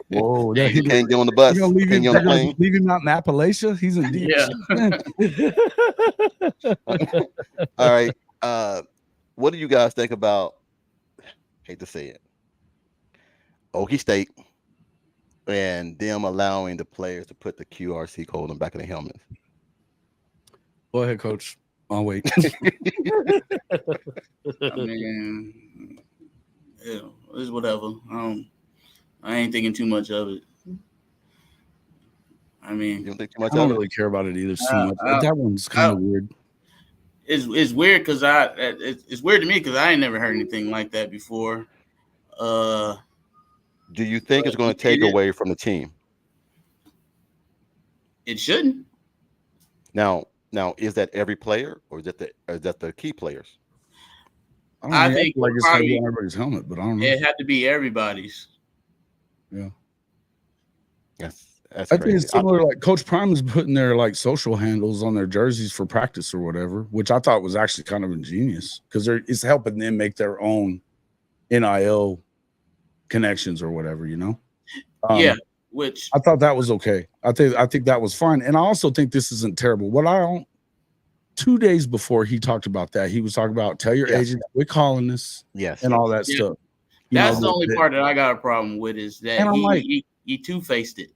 whoa, he can't get on the bus. You're gonna leave Can't him, get on the plane. leave him out in Appalachia. He's in deep. Yeah. All right. What do you guys think about? Hate to say it, Okie State, and them allowing the players to put the QRC code on the back of the helmets. Go ahead, Coach. I'll wait. I mean, yeah, it's whatever. I ain't thinking too much of it. I mean, You don't think too much I don't of it? really care about it either. Too much. That one's kind of weird. It's weird because it's weird to me because I ain't never heard anything like that before. Do you think it's going to take away from the team? It shouldn't. Now, is that every player, or is that the key players? I think like it's gonna be on everybody's helmet, but I don't know. It had to be everybody's. Yeah. That's I crazy. think it's similar. Like Coach Prime is putting their like social handles on their jerseys for practice or whatever, which I thought was actually kind of ingenious because it's helping them make their own NIL connections or whatever, you know. Yeah, which I thought that was okay. I think that was fine, and I also think this isn't terrible. What I don't. 2 days before he talked about that, he was talking about tell your agent we're calling this, and all that stuff. That's the only part that I got a problem with is that he two-faced it.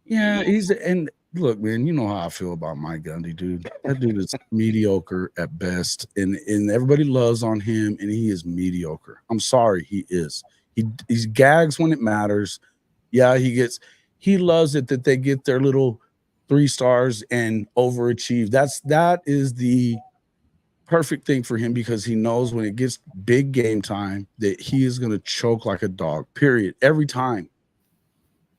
Yeah, and look, man, you know how I feel about Mike Gundy, dude. That dude is mediocre at best, and everybody loves on him, and he is mediocre. I'm sorry, he is. He gags when it matters. Yeah, he loves it that they get their little 3 stars and overachieve. That is the perfect thing for him because he knows when it gets big game time that he is going to choke like a dog, period, every time.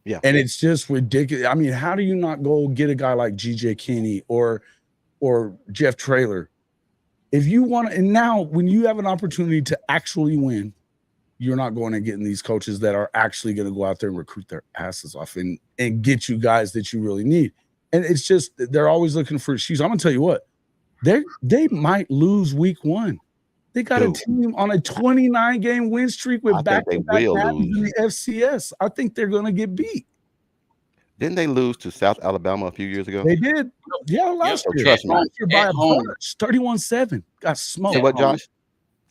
Yeah. And it's just ridiculous. I mean, how do you not go get a guy like GJ Kinney or Jeff Traylor? If you want to, and now when you have an opportunity to actually win, you're not going and getting these coaches that are actually going to go out there and recruit their asses off and get you guys that you really need. And it's just they're always looking for issues. I'm gonna tell you what, they might lose week 1. They got a team on a 29-game win streak with back-to-back in the FCS. I think they're gonna get beat. Didn't they lose to South Alabama a few years ago? They did. Yeah, last year. Trust me. Last year by a bunch, 31-7. Got smoked. Say what, Josh?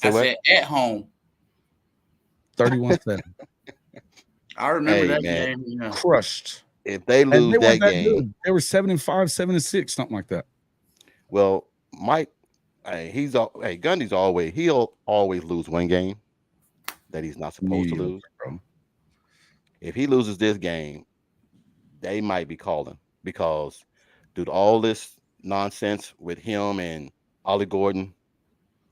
I said at home. 31-7. I remember that game. Yeah. Crushed. If they lose that game, they were 7-5, 7-6, something like that. Well, Mike, Gundy's he'll always lose one game that he's not supposed to lose. Bro. If he loses this game, they might be calling because, dude, all this nonsense with him and Ollie Gordon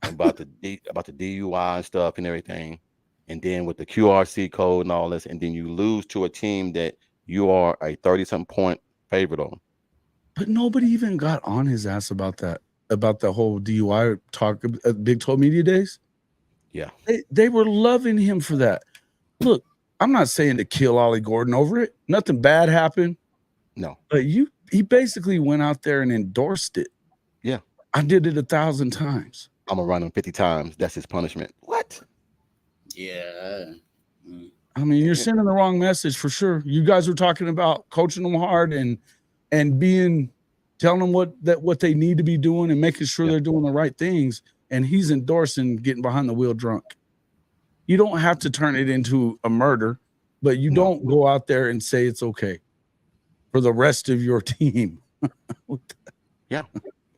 about the DUI and stuff and everything, and then with the QRC code and all this, and then you lose to a team that you are a 30-something point favorite on. But nobody even got on his ass about that, about the whole DUI talk at Big 12 Media Days. Yeah. They were loving him for that. Look, I'm not saying to kill Ollie Gordon over it. Nothing bad happened. No. But he basically went out there and endorsed it. Yeah. I did it 1,000 times. I'm going to run him 50 times. That's his punishment. What? Yeah. I mean, you're sending the wrong message for sure. You guys were talking about coaching them hard and telling them what they need to be doing and making sure they're doing the right things. And he's endorsing getting behind the wheel drunk. You don't have to turn it into a murder, but you don't go out there and say it's okay for the rest of your team. Yeah,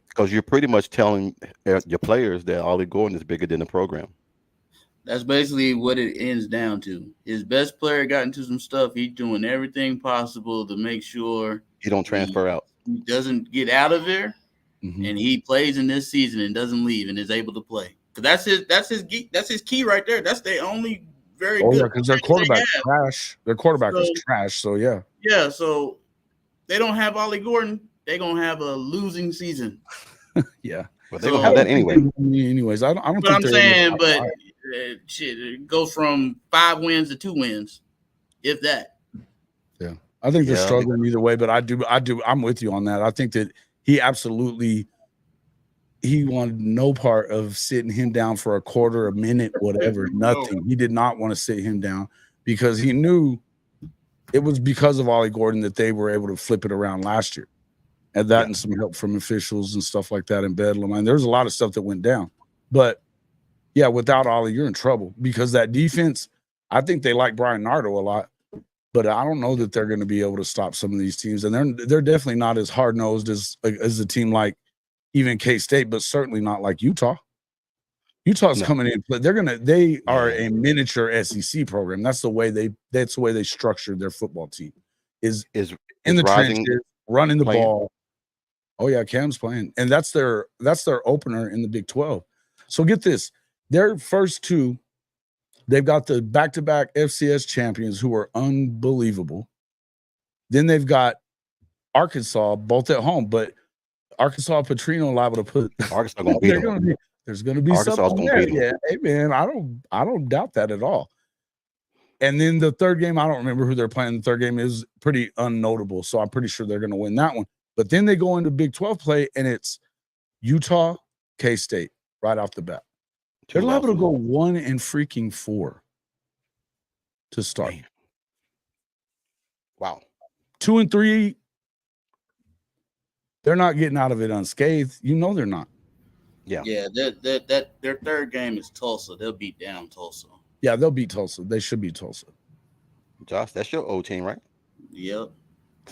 because you're pretty much telling your players that Ollie Gordon is bigger than the program. That's basically what it ends down to. His best player got into some stuff. He's doing everything possible to make sure he don't transfer out. He doesn't get out of there. and he plays in this season and doesn't leave and is able to play. Because that's his key right there. That's the only very good. Yeah, because their quarterback's trash. Their quarterback is trash. So yeah. Yeah, so they don't have Ollie Gordon. They're gonna have a losing season. Yeah. But they're gonna have that anyway. Anyways, I don't but think I'm saying, but shit, it goes from 5 wins to 2 wins, if that. Yeah, I think they're struggling either way. But I'm with you on that. I think that he wanted no part of sitting him down for a quarter, a minute, whatever. Nothing. He did not want to sit him down because he knew it was because of Ollie Gordon that they were able to flip it around last year. And that and some help from officials and stuff like that in Bedlam. I mean, there's a lot of stuff that went down. But, yeah, without Ollie, you're in trouble because that defense, I think they like Brian Nardo a lot. But I don't know that they're going to be able to stop some of these teams. And they're definitely not as hard-nosed as a team like even K-State, but certainly not like Utah. Utah's coming in. They are a miniature SEC program. That's the way they structured their football team. Is in the trenches, running the ball. Oh yeah, Cam's playing, and that's their opener in the Big 12. So get this: their first two, they've got the back-to-back FCS champions who are unbelievable. Then they've got Arkansas, both at home, but Arkansas Petrino liable to put Arkansas gonna beat them. There's going to be something there. Yeah, hey man, I don't doubt that at all. And then the third game, I don't remember who they're playing. The third game is pretty unnotable, so I'm pretty sure they're going to win that one. But then they go into Big 12 play, and it's Utah, K-State right off the bat. They're liable to go 1-4 to start. Man. Wow. 2-3. They're not getting out of it unscathed. You know they're not. Yeah. That their third game is Tulsa. They'll beat down Tulsa. Yeah, they'll beat Tulsa. They should beat Tulsa. Josh, that's your old team, right? Yep.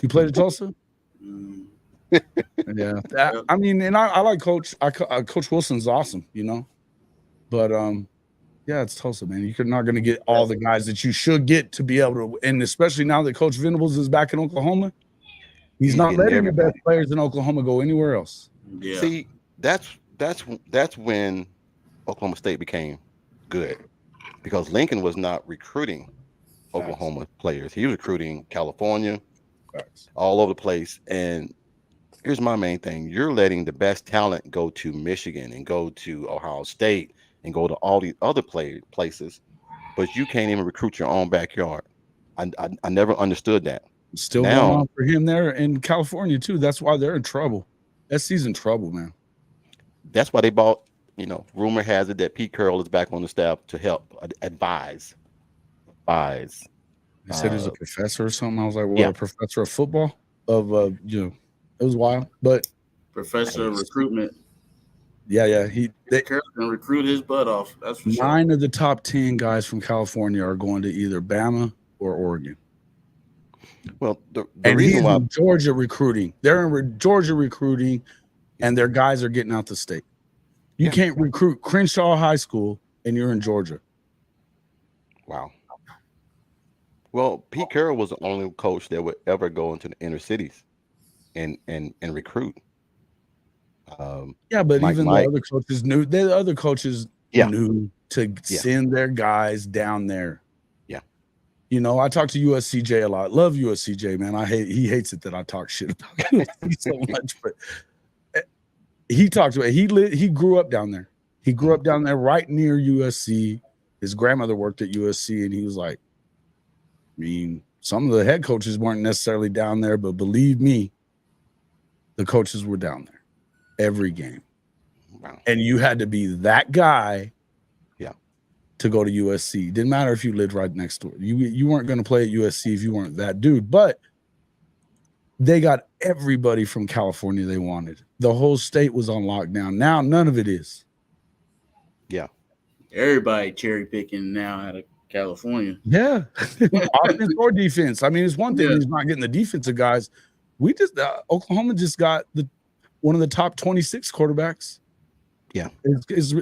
You played at Tulsa? Yeah. I mean, and I like Coach. Coach Wilson's awesome, you know. But yeah, it's Tulsa, man. You're not going to get all the guys that you should get to be able to, and especially now that Coach Venables is back in Oklahoma, he's not letting the best players in Oklahoma go anywhere else. Yeah. See, that's when Oklahoma State became good, because Lincoln was not recruiting Oklahoma players. He was recruiting California, all over the place. And here's my main thing: you're letting the best talent go to Michigan and go to Ohio State and go to all these other places, but you can't even recruit your own backyard. I never understood that. Still going on for him there in California too. That's why they're in trouble. SC's in trouble, man. That's why they bought, rumor has it that Pete Carroll is back on the staff to help advise. He said he's a professor or something. I was like, well, a professor of football? It was wild. But professor of recruitment. Yeah. Carroll's gonna recruit his butt off. That's for sure. 9 of the top 10 guys from California are going to either Bama or Oregon. Well, the and reason why Georgia recruiting, they're in Georgia recruiting, and their guys are getting out the state. You can't recruit Crenshaw High School, and you're in Georgia. Wow. Well, Pete Carroll was the only coach that would ever go into the inner cities and recruit. But even the other coaches knew. The other coaches knew to send their guys down there. Yeah. I talk to USCJ a lot. Love USCJ, man. He hates it that I talk shit about USC so much, but he talked about he grew up down there. He grew up down there right near USC. His grandmother worked at USC, and he was like, I mean, some of the head coaches weren't necessarily down there, but believe me, the coaches were down there every game. Wow. And you had to be that guy to go to USC. Didn't matter if you lived right next door. You weren't going to play at USC if you weren't that dude. But they got everybody from California they wanted. The whole state was on lockdown. Now none of it is. Yeah. Everybody cherry picking now out of California. Yeah. Offense or defense. I mean, it's one thing he's not getting the defensive guys. Oklahoma just got one of the top 26 quarterbacks. Yeah.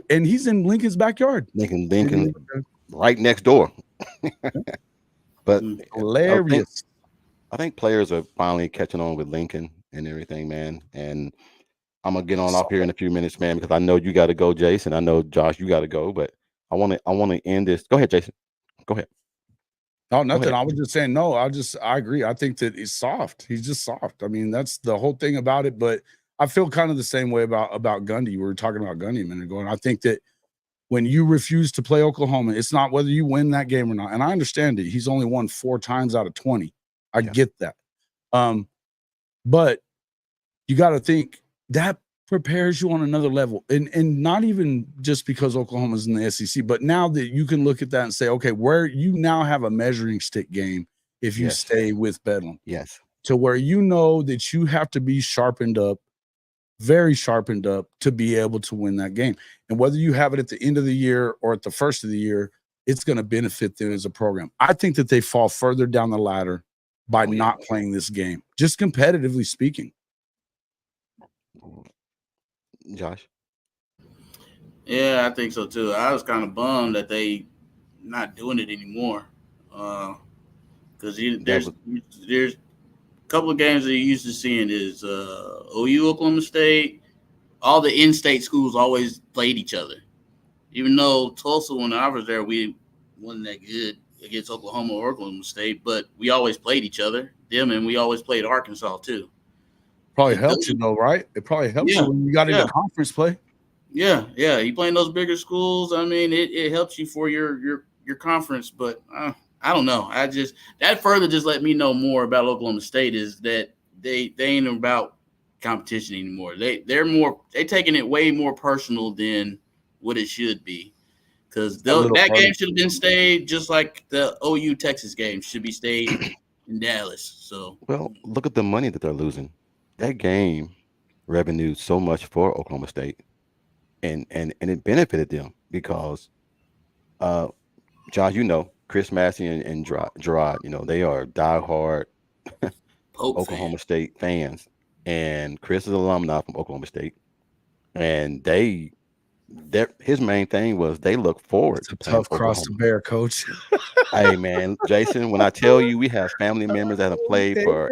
And he's in Lincoln's backyard. Lincoln right next door. But hilarious. I think players are finally catching on with Lincoln and everything, man. And I'm gonna get on off here in a few minutes, man, because I know you got to go, Jason. I know Josh, you got to go, but I want to end this. Go ahead, Jason. Go ahead. Oh, Go nothing. ahead. I was just saying, no, I agree. I think that he's soft. He's just soft. I mean, that's the whole thing about it. But I feel kind of the same way about Gundy. We were talking about Gundy a minute ago. And I think that when you refuse to play Oklahoma, it's not whether you win that game or not. And I understand it. He's only won 4 times out of 20. I Yeah. get that. But you got to think that prepares you on another level. And not even just because Oklahoma's in the SEC, but now that you can look at that and say, okay, where you now have a measuring stick game if you Yes. stay with Bedlam, Yes. to where you know that you have to be sharpened up, very sharpened up to be able to win that game. And whether you have it at the end of the year or at the first of the year, it's going to benefit them as a program. I think that they fall further down the ladder by Oh, yeah. not playing this game, just competitively speaking. Josh. Yeah, I think so too. I was kind of bummed that they not doing it anymore. Because That was there's a couple of games that you're used to seeing is OU Oklahoma State. All the in-state schools always played each other. Even though Tulsa, when I was there, we wasn't that good against Oklahoma or Oklahoma State, but we always played each other. Them and we always played Arkansas too. Probably And helps you though, right? It probably helps yeah, you when you got yeah, into conference play. yeah. You playing those bigger schools. I mean, it helps you for your conference, but I don't know. I just that further just let me know more about Oklahoma State is that they ain't about competition anymore. They taking it way more personal than what it should be. Because A little that further. game should have been stayed just like the OU Texas game should be stayed in Dallas. So well. Look at the money that they're losing. That game revenue so much for Oklahoma State, and it benefited them because, uh, Josh, Chris Massey and Gerard, they are diehard Pope fan. Oklahoma State fans, and Chris is alumni from Oklahoma State, and his main thing was they look forward It's to a playing tough cross to Oklahoma. bear, coach. Hey man, Jason, when I tell you we have family members that have played for,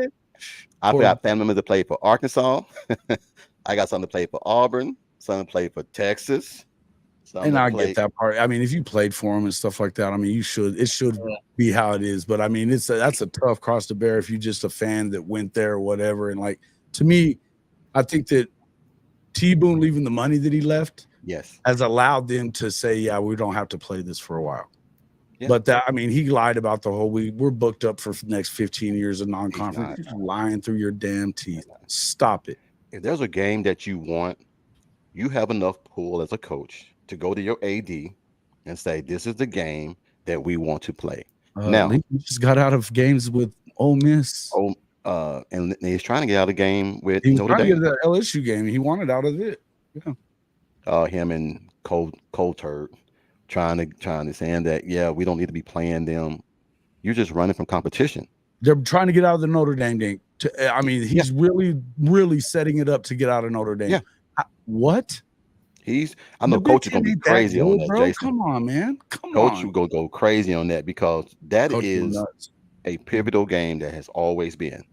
I've Poor- got family members that played for Arkansas. I got some that played for Auburn, some that played for Texas, some and that I get played. that part. I mean, if you played for him and stuff like that, I mean, it should be how it is. But I mean, that's a tough cross to bear if you're just a fan that went there or whatever. And like to me, I think that T Boone leaving the money that he left Yes. has allowed them to say, yeah, we don't have to play this for a while. Yeah. But that, I mean, he lied about the whole we're booked up for the next 15 years of He's non-conference. not. You're lying through your damn teeth. Stop it. If there's a game that you want, you have enough pull as a coach to go to your AD and say, "This is the game that we want to play." Now, Lincoln just got out of games with Ole Miss. and he's trying to get out of the game with He was Notre trying to get Dame. that LSU game. He wanted out of it. Yeah. Him and Cold Turd trying to saying that, yeah, we don't need to be playing them. You're just running from competition. They're trying to get out of the Notre Dame game. I mean, he's really, really setting it up to get out of Notre Dame. Yeah. What? I know The Coach Big is gonna Ten be ain't that crazy on good, that, bro. Jason. Come on, man. Come Coach on. will go crazy on that because that Coach is nuts. a pivotal game that has always been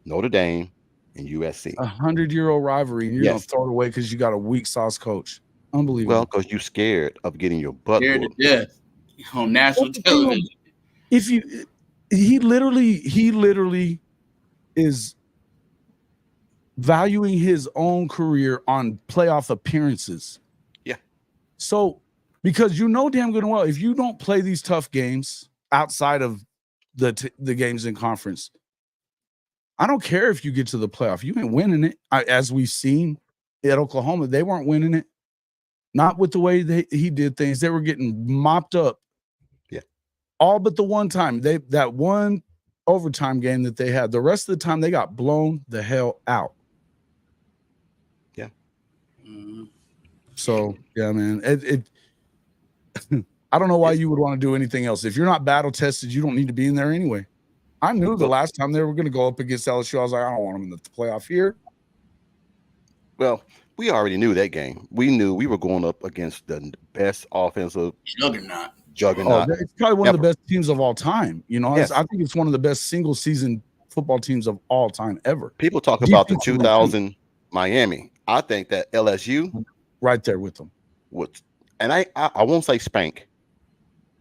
Notre Dame and USC. 100-year-old rivalry, and you're gonna Yes. throw it away because you got a weak sauce coach. Unbelievable. Well, because you're scared of getting your butt Scared to whooped. death on national television. If he literally is valuing his own career on playoff appearances. Yeah. So, because you know damn good and well, if you don't play these tough games outside of the games in conference, I don't care if you get to the playoff. You ain't winning it. As we've seen at Oklahoma, they weren't winning it. Not with the way he did things. They were getting mopped up. Yeah. All but the one time. That one overtime game that they had. The rest of the time, they got blown the hell out. Yeah. Mm-hmm. So, yeah, man. I don't know why you would want to do anything else. If you're not battle tested, you don't need to be in there anyway. I knew the last time they were going to go up against LSU, I was like, I don't want them in the playoff here. Well, we already knew that game. We knew we were going up against the best offensive juggernaut. It's probably one of the best teams of all time. You know, Yes. I think it's one of the best single season football teams of all time ever. People talk about the 2000 Miami. I think that LSU right there with them. would, and I won't say spank.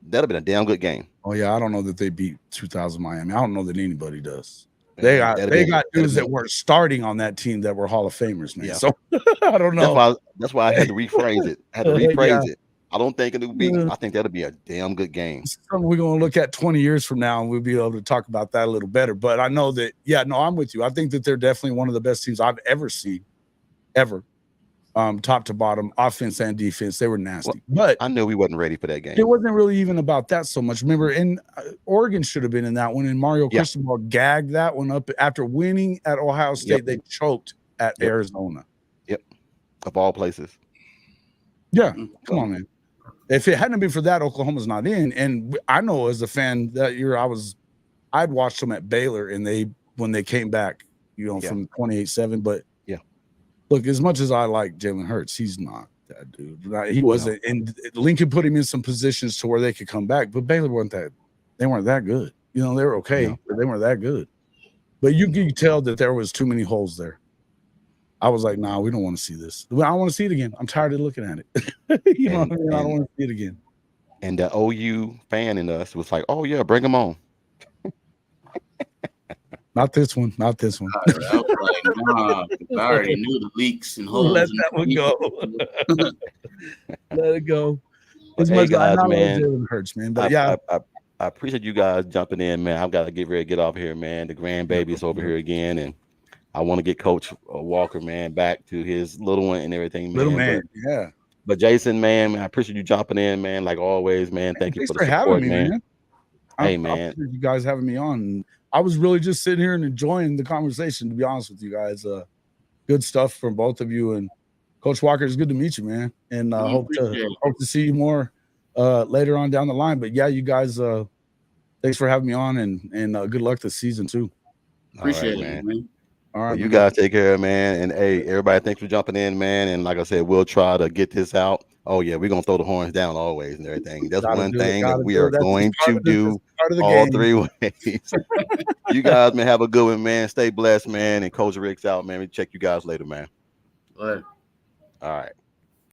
That'd have been a damn good game. Oh yeah, I don't know that they beat 2000 Miami. I don't know that anybody does. Man, They got dudes that were starting on that team that were Hall of Famers, man. Yeah. So I don't know. That's why I had to rephrase it. It. I don't think it'll be. I think that'll be a damn good game. Something we're gonna look at 20 years from now, and we'll be able to talk about that a little better. But I know that, I'm with you. I think that they're definitely one of the best teams I've ever seen, ever. Top to bottom, offense and defense, they were nasty. But I knew we wasn't ready for that game. It wasn't really even about that so much. Remember, Oregon should have been in that one, and Mario Cristobal gagged that one up after winning at Ohio State. They choked at Arizona. Yep, of all places. Yeah, come on, man. If it hadn't been for that, Oklahoma's not in. And I know as a fan that year, I'd watched them at Baylor, and when they came back, from 28-7. But look, as much as I like Jalen Hurts, he's not that dude. He wasn't, and Lincoln put him in some positions to where they could come back. But Baylor weren't that good. They were okay, but they weren't that good. But you can tell that there was too many holes there. I was like, nah, we don't want to see this. I want to see it again. I'm tired of looking at it. I don't want to see it again. And the OU fan in us was like, oh yeah, bring them on. Not this one. I was like, nah, I already knew the leaks and holes. Let that one go. Let it go. As much guys, man. Jalen Hurts, man. But I appreciate you guys jumping in, man. I've got to get ready to get off here, man. The grandbaby's over here again, and I want to get Coach Walker, man, back to his little one and everything, man. Little man, But Jason, man, I appreciate you jumping in, man. Like always, man. Thank you for the support, having me, man. Hey, man. I you guys having me on. I was really just sitting here and enjoying the conversation, to be honest with you guys. Good stuff from both of you. And Coach Walker, it's good to meet you, man. And hope to see you more later on down the line. But yeah, you guys, thanks for having me on, and good luck this season too. Appreciate it, man. All right, well, you guys take care, man. And hey, everybody, thanks for jumping in, man. And like I said, we'll try to get this out. Oh yeah, we're gonna throw the horns down always and everything. That's one thing that we are going to do all 3 ways. You guys, man, have a good one, man. Stay blessed, man. And Coach Rick's out, man. We check you guys later, man. All right. All right.